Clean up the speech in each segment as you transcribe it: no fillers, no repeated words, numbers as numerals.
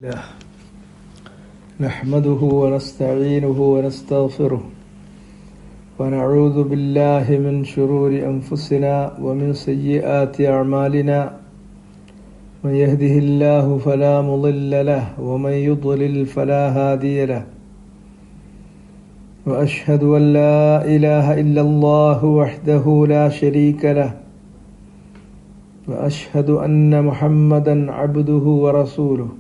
الله نحمده ونستعينه ونستغفره ونعوذ بالله من شرور أنفسنا ومن سيئات أعمالنا من يهده الله فلا مضل له ومن يضلل فلا هادي له وأشهد أن لا إله إلا الله وحده لا شريك له وأشهد أن محمدا عبده ورسوله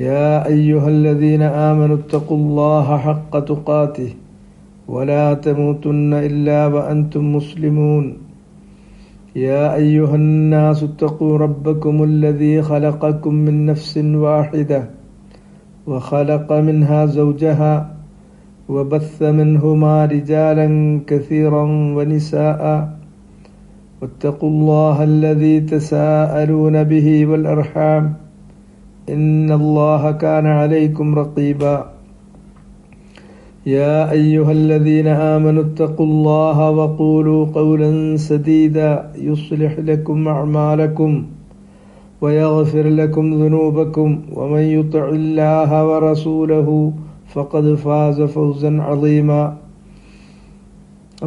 يا أيها الذين آمنوا اتقوا الله حق تقاته ولا تموتن إلا وأنتم مسلمون يا أيها الناس اتقوا ربكم الذي خلقكم من نفس واحدة وخلق منها زوجها وبث منهما رجالا كثيرا ونساء واتقوا الله الذي تساءلون به والأرحام إن الله كان عليكم رقيبا يا أيها الذين آمنوا اتقوا الله وقولوا قولا سديدا يصلح لكم أعمالكم ويغفر لكم ذنوبكم ومن يطع الله ورسوله فقد فاز فوزا عظيما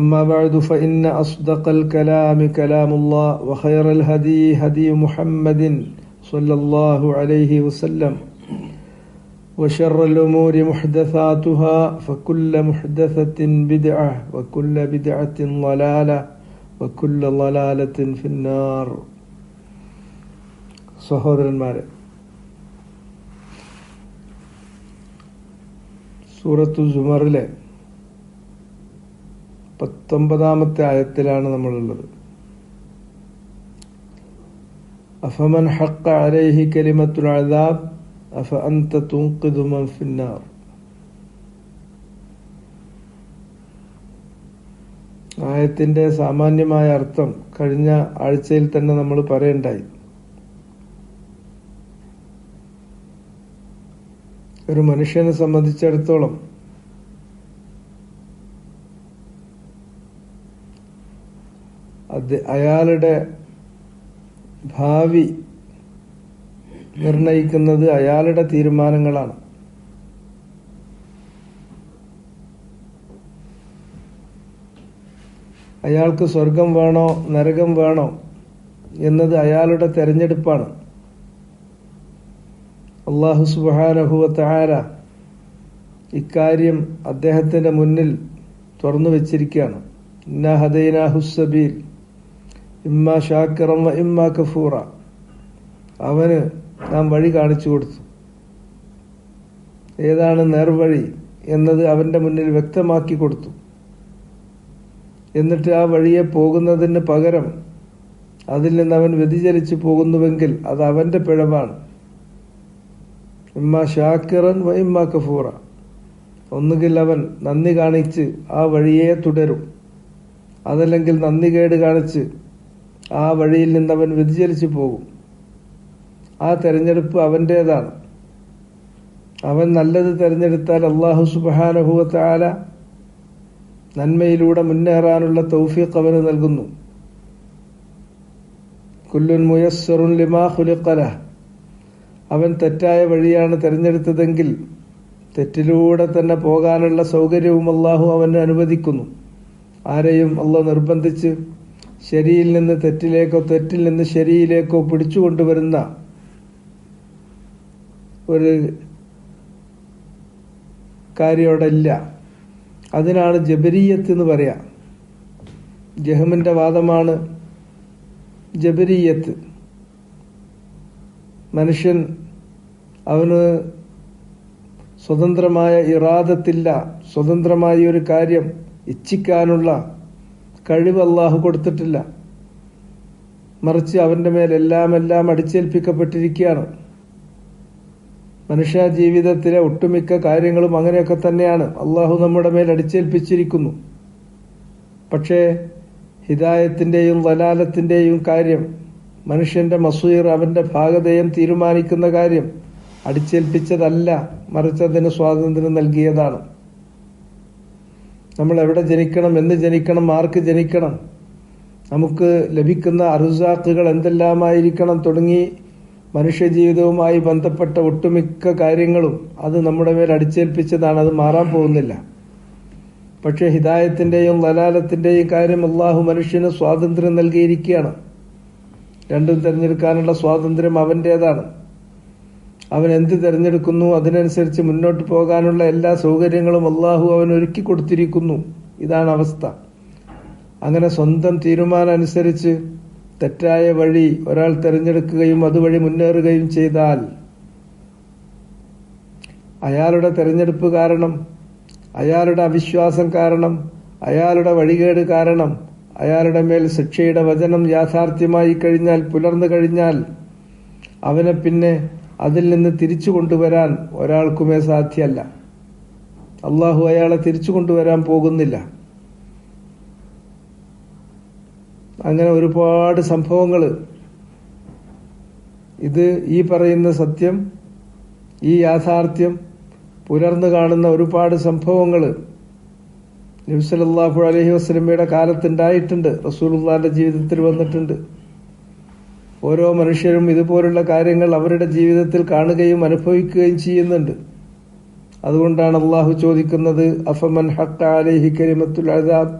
أما بعد فإن أصدق الكلام كلام الله وخير الهدي هدي محمد صلى الله عليه وسلم وشر الأمور محدثاتها فكل محدثة بدعة وكل بدعة ضلالة وكل ضلالة في النار. സഹോദരന്മാരെ, സൂറത്തു സുമറിലെ 19-ാമത്തെ ആയത്തിലാണ് നമ്മളുള്ളത്. അഫമൻ ഹഖ്ഖ അലൈഹി കലിമത്തുൽ അദാബ് അഫഅൻത തുൻഖിദു മൻ ഫിന്നാർ. ആയത്തിന്റെ സാമാന്യമായ അർത്ഥം കഴിഞ്ഞ ആഴ്ചയിൽ തന്നെ നമ്മൾ പറയണ്ടായി. ഒരു മനുഷ്യനെ സംബന്ധിച്ചിടത്തോളം അയാളുടെ ഭാവി നിർണയിക്കുന്നത് അയാളുടെ തീരുമാനങ്ങളാണ്. അയാൾക്ക് സ്വർഗം വേണോ നരകം വേണോ എന്നത് അയാളുടെ തെരഞ്ഞെടുപ്പാണ്. അല്ലാഹു സുബ്ഹാനഹു വ തആല ഇക്കാര്യം അദ്ദേഹത്തിന്റെ മുന്നിൽ തുറന്നു വെച്ചിരിക്കുകയാണ്. ഇന്നാ ഹദൈനാഹുസ് സബീൽ ഇമ്മാ ഷാക്കിറൻ വ ഇമ്മാ കഫൂറ. അവന് നാം വഴി കാണിച്ചു കൊടുത്തു. ഏതാണ് നേർവഴി എന്നത് അവന്റെ മുന്നിൽ വ്യക്തമാക്കി കൊടുത്തു. എന്നിട്ട് ആ വഴിയെ പോകുന്നതിന് പകരം അതിൽ നിന്ന് അവൻ വ്യതിചലിച്ചു പോകുന്നുവെങ്കിൽ അത് അവന്റെ പിഴവാണ്. ഇമ്മാ ഷാക്കിറൻ വ ഇമ്മാ കഫൂറ. ഒന്നുകിൽ അവൻ നന്ദി കാണിച്ച് ആ വഴിയെ തുടരും, അതല്ലെങ്കിൽ നന്ദി കേട് കാണിച്ച് ആ വഴിയിൽ നിന്ന് അവൻ വ്യതിചലിച്ചു പോകും. ആ തെരഞ്ഞെടുപ്പ് അവൻ്റേതാണ്. അവൻ നല്ലത് തെരഞ്ഞെടുത്താൽ അല്ലാഹു സുബ്ഹാനഹു വ തആല നന്മയിലൂടെ മുന്നേറാനുള്ള തൗഫീഖ് അവന് നൽകുന്നു. കുല്ലുൻ മുയസ്സറുൻ ലിമാ ഖുലിഖ ലഹ്. അവൻ തെറ്റായ വഴിയാണ് തെരഞ്ഞെടുത്തതെങ്കിൽ തെറ്റിലൂടെ തന്നെ പോകാനുള്ള സൗകര്യവും അല്ലാഹു അവന് അനുവദിക്കുന്നു. ആരെയും അല്ലാഹു നിർബന്ധിച്ച് ശരിയിൽ നിന്ന് തെറ്റിലേക്കോ തെറ്റിൽ നിന്ന് ശരിയിലേക്കോ പിടിച്ചുകൊണ്ടുവരുന്ന ഒരു കാര്യമോടല്ല. അതിനാണ് ജബരിയ്യത്ത് എന്ന് പറയാം. ജഹ്മിന്റെ വാദമാണ് ജബരിയ്യത്ത്. മനുഷ്യൻ അവന് സ്വതന്ത്രമായ ഇറാദത്തില്ല, സ്വതന്ത്രമായ ഒരു കാര്യം ഇച്ഛിക്കാനുള്ള കഴിവ് അല്ലാഹു കൊടുത്തിട്ടില്ല. മറിച്ച് അവന്റെ മേൽ എല്ലാം അടിച്ചേൽപ്പിക്കപ്പെട്ടിരിക്കുകയാണ്. മനുഷ്യ ജീവിതത്തിലെ ഒട്ടുമിക്ക കാര്യങ്ങളും അങ്ങനെയൊക്കെ തന്നെയാണ്. അല്ലാഹു നമ്മുടെ മേൽ അടിച്ചേൽപ്പിച്ചിരിക്കുന്നു. പക്ഷേ ഹിദായത്തിന്റെയും വലാലത്തിന്റെയും കാര്യം, മനുഷ്യന്റെ മസീർ, അവന്റെ ഭാഗധേയം തീരുമാനിക്കുന്ന കാര്യം അടിച്ചേൽപ്പിച്ചതല്ല, മറിച്ച് അതിന് സ്വാതന്ത്ര്യം നൽകിയതാണ്. നമ്മൾ എവിടെ ജനിക്കണം, എന്ന് ജനിക്കണം, ആർക്ക് ജനിക്കണം, നമുക്ക് ലഭിക്കുന്ന അർസാഖുകൾ എന്തെല്ലാമായിരിക്കണം തുടങ്ങി മനുഷ്യജീവിതവുമായി ബന്ധപ്പെട്ട ഒട്ടുമിക്ക കാര്യങ്ങളും അത് നമ്മുടെ മേൽ അടിച്ചേൽപ്പിച്ചതാണ്. അത് മാറാൻ പോകുന്നില്ല. പക്ഷേ ഹിദായത്തിന്റെയും ലലാലത്തിന്റെയും കാര്യം അള്ളാഹു മനുഷ്യന് സ്വാതന്ത്ര്യം നൽകിയിരിക്കുകയാണ്. രണ്ടും തിരഞ്ഞെടുക്കാനുള്ള സ്വാതന്ത്ര്യം അവന്റേതാണ്. അവൻ എന്ത് തിരഞ്ഞെടുക്കുന്നു അതിനനുസരിച്ച് മുന്നോട്ട് പോകാനുള്ള എല്ലാ സൗകര്യങ്ങളും അള്ളാഹു അവൻ ഒരുക്കി കൊടുത്തിരിക്കുന്നു. ഇതാണ് അവസ്ഥ. അങ്ങനെ സ്വന്തം തീരുമാനം അനുസരിച്ച് തെറ്റായ വഴി ഒരാൾ തിരഞ്ഞെടുക്കുകയും അതുവഴി മുന്നേറുകയും ചെയ്താൽ അയാളുടെ തിരഞ്ഞെടുപ്പ് കാരണം, അയാളുടെ അവിശ്വാസം കാരണം, അയാളുടെ വഴികേട് കാരണം അയാളുടെ മേൽ ശിക്ഷയുടെ വചനം യാഥാർത്ഥ്യമായി കഴിഞ്ഞാൽ, പുലർന്നു കഴിഞ്ഞാൽ അവനെ പിന്നെ അതിൽ നിന്ന് തിരിച്ചു കൊണ്ടുവരാൻ ഒരാൾക്കുമേ സാധ്യമല്ല. അള്ളാഹു അയാളെ തിരിച്ചു കൊണ്ടുവരാൻ പോകുന്നില്ല. അങ്ങനെ ഒരുപാട് സംഭവങ്ങൾ, ഇത് ഈ പറയുന്ന സത്യം, ഈ യാഥാർത്ഥ്യം പുലർന്നു കാണുന്ന ഒരുപാട് സംഭവങ്ങൾ നബി സല്ലല്ലാഹു അലൈഹി വസല്ലമയുടെ കാലത്തുണ്ടായിട്ടുണ്ട്, റസൂലുള്ളാഹിന്റെ ജീവിതത്തിൽ വന്നിട്ടുണ്ട്. ഓരോ മനുഷ്യരും ഇതുപോലുള്ള കാര്യങ്ങൾ അവരുടെ ജീവിതത്തിൽ കാണുകയും അനുഭവിക്കുകയും ചെയ്യുന്നുണ്ട്. അതുകൊണ്ടാണ് അള്ളാഹു ചോദിക്കുന്നത്, അഫമൻ ഹഖ്ഖ അലൈഹി കലിമത്തുൽ അദാബ്,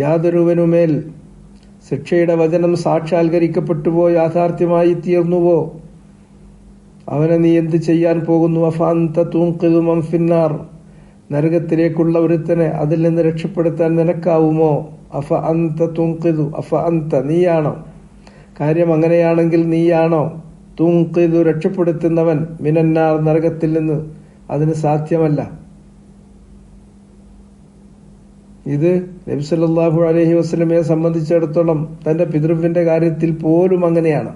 യാതൊരുവനുമേൽ ശിക്ഷയുടെ വചനം സാക്ഷാത്കരിക്കപ്പെട്ടുവോ, യാഥാർത്ഥ്യമായി തീർന്നുവോ, അവനെ നീ എന്ത് ചെയ്യാൻ പോകുന്നു? അഫ അൻത തുൻഖിദു മൻ ഫിന്നാർ, നരകത്തിലേക്കുള്ള ഒരുത്തനെ അതിൽ നിന്ന് രക്ഷപ്പെടുത്താൻ നിനക്കാവുമോ? അഫ അൻത തുൻഖിദു, അഫ അൻത, നീയാണോ? കാര്യം അങ്ങനെയാണെങ്കിൽ നീയാണോ? തുൻഖിദു, രക്ഷപ്പെടുത്തുന്നവൻ, മിനന്നാർ, നരകത്തിൽ നിന്ന്? അതിന് സാധ്യമല്ല. ഇത് നബി സല്ലല്ലാഹു അലൈഹി വസല്ലമയെ സംബന്ധിച്ചിടത്തോളം തന്റെ പിതൃവിന്റെ കാര്യത്തിൽ പോലും അങ്ങനെയാണ്.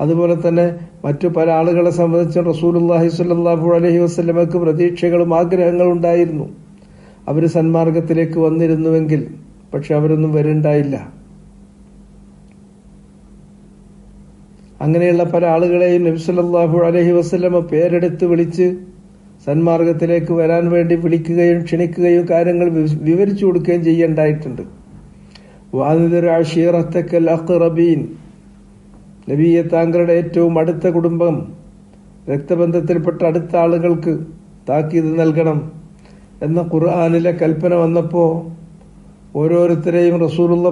അതുപോലെ തന്നെ മറ്റു പല ആളുകളെ സംബന്ധിച്ചും റസൂലുള്ളാഹി സ്വല്ലല്ലാഹു അലൈഹി വസല്ലമക്ക് പ്രതീക്ഷകളും ആഗ്രഹങ്ങളും ഉണ്ടായിരുന്നു. അവർ സന്മാർഗത്തിലേക്ക് വന്നിരുന്നുവെങ്കിൽ, പക്ഷെ അവരൊന്നും വരുണ്ടായില്ല. അങ്ങനെയുള്ള പല ആളുകളെയും നബി സല്ലല്ലാഹു അലൈഹി വസല്ലമ പേരെടുത്ത് വിളിച്ച് സന്മാർഗത്തിലേക്ക് വരാൻ വേണ്ടി വിളിക്കുകയും ക്ഷണിക്കുകയും കാര്യങ്ങൾ വിവരിച്ചു കൊടുക്കുകയും ചെയ്യേണ്ടായിട്ടുണ്ട്. വാദിർ അശീറത്തക്കൽ അഖ്റബീൻ, നബിയെ താങ്കളുടെ ഏറ്റവും അടുത്ത കുടുംബം, രക്തബന്ധത്തിൽപ്പെട്ട അടുത്ത ആളുകൾക്ക് താക്കീത് നൽകണം എന്ന ഖുർആനിലെ കൽപ്പന വന്നപ്പോൾ ഓരോരുത്തരെയും റസൂലുള്ള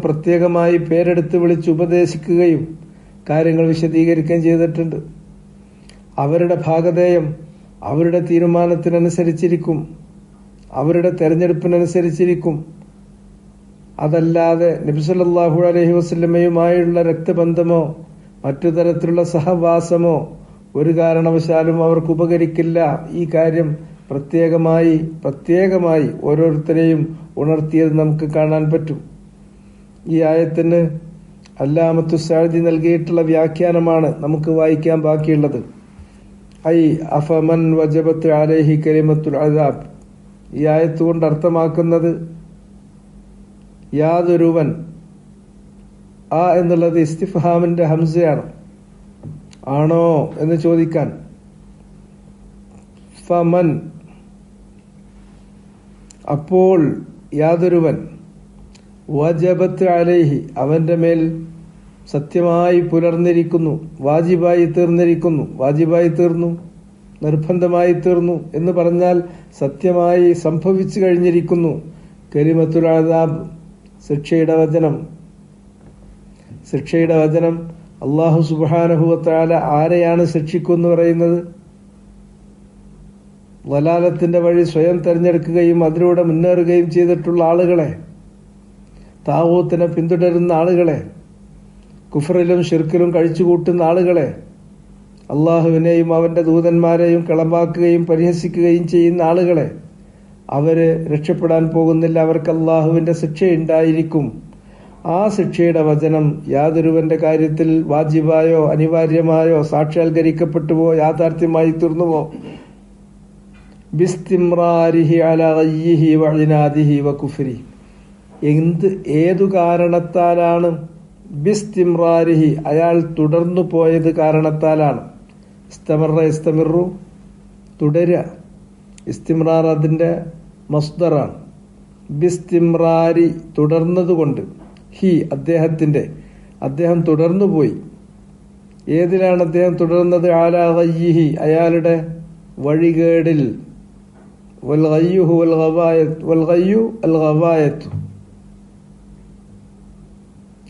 പ്രത്യേകമായി പേരെടുത്ത് വിളിച്ച് ഉപദേശിക്കുകയും കാര്യങ്ങൾ വിശദീകരിക്കുകയും ചെയ്തിട്ടുണ്ട്. അവരുടെ ഭാഗധേയം അവരുടെ തീരുമാനത്തിനനുസരിച്ചിരിക്കും, അവരുടെ തെരഞ്ഞെടുപ്പിനനുസരിച്ചിരിക്കും. അതല്ലാതെ നബി സല്ലല്ലാഹു അലൈഹി വസല്ലമയുമായുള്ള രക്തബന്ധമോ മറ്റു തരത്തിലുള്ള സഹവാസമോ ഒരു കാരണവശാലും അവർക്ക് ഉപകരിക്കില്ല. ഈ കാര്യം പ്രത്യേകമായി ഓരോരുത്തരെയും ഉണർത്തിയത് നമുക്ക് കാണാൻ പറ്റും. ഈ ആയത്തിന് അല്ലാമത്തു സഅദി നൽകിയിട്ടുള്ള വ്യാഖ്യാനമാണ് നമുക്ക് വായിക്കാൻ ബാക്കിയുള്ളത്. ഐ അഫമൻ വജബത്ത് അലൈഹി കലിമത്തുൽ അദാബ്, ഈ ആയത്ത് കൊണ്ട് അർത്ഥമാക്കുന്നത് യാതൊരുവൻ, ആ എന്നുള്ളത് ഇസ്തിഫ്ഹാമിന്റെ ഹംസയാണ്, ആണോ എന്ന് ചോദിക്കാൻ. ഫമൻ, അപ്പോൾ യാതൊരുവൻ, വജബത്ത് അലൈഹി, അവന്റെ മേൽ സത്യമായി പുലർന്നിരിക്കുന്നു, വാജിബായി തീർന്നു, നിർബന്ധമായി തീർന്നു എന്ന് പറഞ്ഞാൽ സത്യമായി സംഭവിച്ചു കഴിഞ്ഞിരിക്കുന്നു. കലിമത്തുൽ അദാബ്, ശിക്ഷയുടെ വചനം. അല്ലാഹു സുബ്ഹാനഹു വ തആല ആരെയാണ് ശിക്ഷിക്കുമെന്ന് പറയുന്നത്? വലാലത്തിന്റെ വഴി സ്വയം തെരഞ്ഞെടുക്കുകയും അതിലൂടെ മുന്നേറുകയും ചെയ്തിട്ടുള്ള ആളുകളെ, താവൂത്തിനെ പിന്തുടരുന്ന ആളുകളെ, കുഫറിലും ഷിർക്കിലും കഴിച്ചുകൂട്ടുന്ന ആളുകളെ, അള്ളാഹുവിനെയും അവന്റെ ദൂതന്മാരെയും കളമാക്കുകയും പരിഹസിക്കുകയും ചെയ്യുന്ന ആളുകളെ, അവര് രക്ഷപ്പെടാൻ പോകുന്നില്ല. അവർക്ക് അള്ളാഹുവിന്റെ ശിക്ഷയുണ്ടായിരിക്കും. ആ ശിക്ഷയുടെ വചനം യാതൊരുവന്റെ കാര്യത്തിൽ വാജിബായോ അനിവാര്യമായോ സാക്ഷാത്കരിക്കപ്പെട്ടുവോ യാഥാർത്ഥ്യമായി തീർന്നുവോ, ബിസ്തിംറാരിഹി അലാ ഗയ്യിഹി വഇനാദിഹി വകുഫ്രി, ഏതു കാരണത്താലാണ്? ബിസ്തിംറാരിഹി, അയാൾ തുടർന്നു പോയത് കാരണത്താലാണ്. ഇസ്തമറ ഇസ്തമിറു, തുടരുക. ഇസ്തിംറാർ അതിന്റെ മസ്ദറാണ്. ബിസ്തിംറാരി, തുടർന്നതുകൊണ്ട്. ഹി, അദ്ദേഹം തുടർന്നുപോയി. ഏതിലാണ് അദ്ദേഹം തുടർന്നത്? അലാ ഗയ്യിഹി, അയാളുടെ വഴികേടിൽ. വൽ ഗയ്യുഹു വൽ ഗവായത്ത്, വൽ ഗയ്യു അൽ ഗവായത്ത്.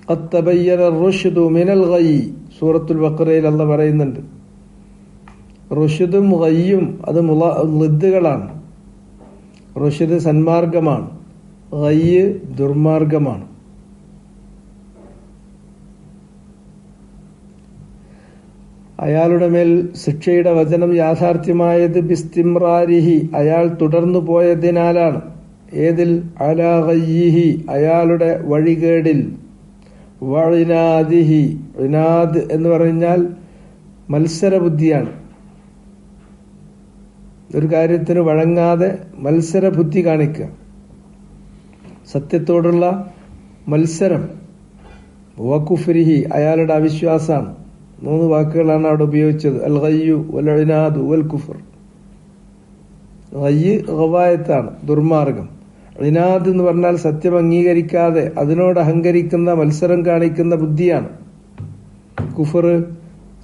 ഖദ് തബയ്യന അർ-റുശ്ദു മിനൽ ഗയ്യ്, സൂറത്തുൽ ബഖറയിൽ അല്ലാഹ് പറയുന്നുണ്ട്. റുശ്ദും ഗയ്യും അത് ളിദ്ദുകളാണ്. റുശ്ദ് സന്മാർഗമാണ്, ഗയ്യ് ദുർമാർഗമാണ്. അയാളുടെ മേൽ ശിക്ഷയുടെ വചനം യാഥാർത്ഥ്യമായത് ബിസ്തിംറാരിഹി, അയാൾ തുടർന്നു പോയതിനാലാണ്. ഏതിൽ? അലാ ഗയ്യിഹി, അയാളുടെ വഴികേടിൽ. വഇനാദിഹി, ഇനാദ് എന്ന് പറഞ്ഞാൽ മത്സരബുദ്ധിയാണ്. ഒരു കാര്യത്തിന് വഴങ്ങാതെ മത്സരബുദ്ധി കാണിക്കുക, സത്യത്തോടുള്ള മത്സരം. വകുഫ്രിഹി, അയാളുടെ അവിശ്വാസമാണ്. 3 വാക്കുകളാണ് അവിടെ ഉപയോഗിച്ചത്. അൽ ഗയ്യു വൽ ഇനാദു വൽ കുഫർ. ഗയ്യ് ഗവായത്താണ്, ദുർമാർഗം. ഇനാദ് എന്ന് പറഞ്ഞാൽ സത്യം അംഗീകരിക്കാതെ അതിനോട് അഹങ്കരിക്കുന്ന, മത്സരം കാണിക്കുന്ന ബുദ്ധിയാണ്. കുഫർ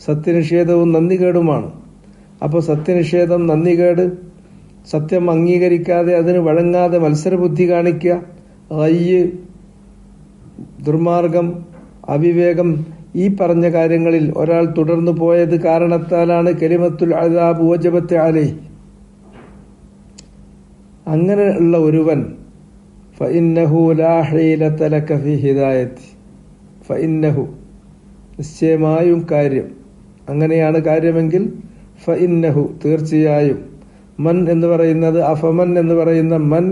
സത്യനിഷേധവും നന്ദികേടുമാണ്. അപ്പോൾ സത്യനിഷേധം, നന്ദികേട്, സത്യം അംഗീകരിക്കാതെ അതിന് വഴങ്ങാതെ മത്സരബുദ്ധി കാണിക്കുക. ഗയ്യ് ദുർമാർഗം, അവിവേകം. ഈ പറഞ്ഞ കാര്യങ്ങളിൽ ഒരാൾ തുടർന്നു പോയത് കാരണത്താലാണ് കലിമത്തുൽ അദാബ് വജബത്ത് അലൈഹി. അങ്ങനെ ഉള്ള ഒരുവൻ ഫഇന്നഹു ലാ ഹീലത ലക ഫീ ഹിദായത്തി, ഫഇന്നഹു നിശ്ചയമായും കാര്യം, അങ്ങനെയാണ് കാര്യമെങ്കിൽ ഫഇന്നഹു തീർച്ചയായും. മൻ എന്ന് പറയുന്നത്, അഫമൻ എന്ന് പറയുന്ന മൻ,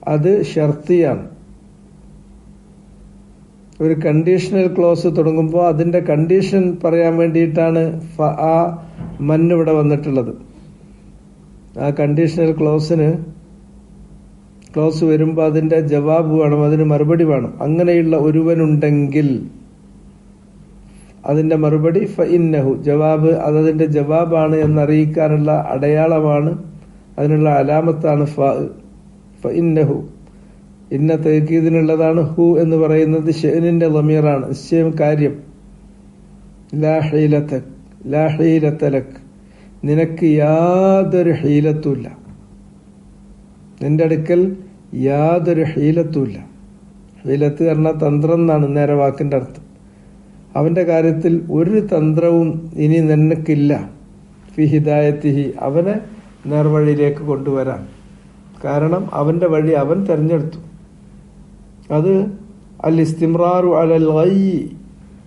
അത് ഷർത്തിയാണ്. ഒരു കണ്ടീഷണൽ ക്ലോസ് തുടങ്ങുമ്പോൾ അതിന്റെ കണ്ടീഷൻ പറയാൻ വേണ്ടിയിട്ടാണ് ആ മൻ ഇവിടെ വന്നിട്ടുള്ളത്. ആ കണ്ടീഷണൽ ക്ലോസ് വരുമ്പോൾ അതിന്റെ ജവാബ് വേണം, അതിന് മറുപടി വേണം. അങ്ങനെയുള്ള ഒരുവനുണ്ടെങ്കിൽ അതിന്റെ മറുപടി ഫഇന്നഹു, ജവാബ്, അതതിന്റെ ജവാബാണ് എന്നറിയിക്കാനുള്ള അടയാളമാണ്, അതിനുള്ള അലാമത്താണ് ഫഇന്നഹു. ഇന്ന തൗക്കീദിനുള്ളതാണ്. ഹു എന്ന് പറയുന്നത് ഷെഅനിന്റെ ളമീറാണ്, നിശ്ചയം, കാര്യം. ലാ ഹീലത ലക്, നിനക്ക് യാതൊരു ഹീലത്തുമില്ല, നിന്റെ അടുക്കൽ യാതൊരു ഹീലത്തുമില്ല. ഹീലത്ത് പറഞ്ഞാൽ തന്ത്രം എന്നാണ് നേരെ വാക്കിന്റെ അർത്ഥം. അവന്റെ കാര്യത്തിൽ ഒരു തന്ത്രവും ഇനി നിനക്കില്ല. ഫി ഹിദായത്തിഹി, അവനെ നേർവഴിയിലേക്ക് കൊണ്ടുവരാൻ. കാരണം അവന്റെ വഴി അവൻ തെരഞ്ഞെടുത്തു. അത് അൽ ഇസ്തിംറാറു അലൽ ഗയ്യി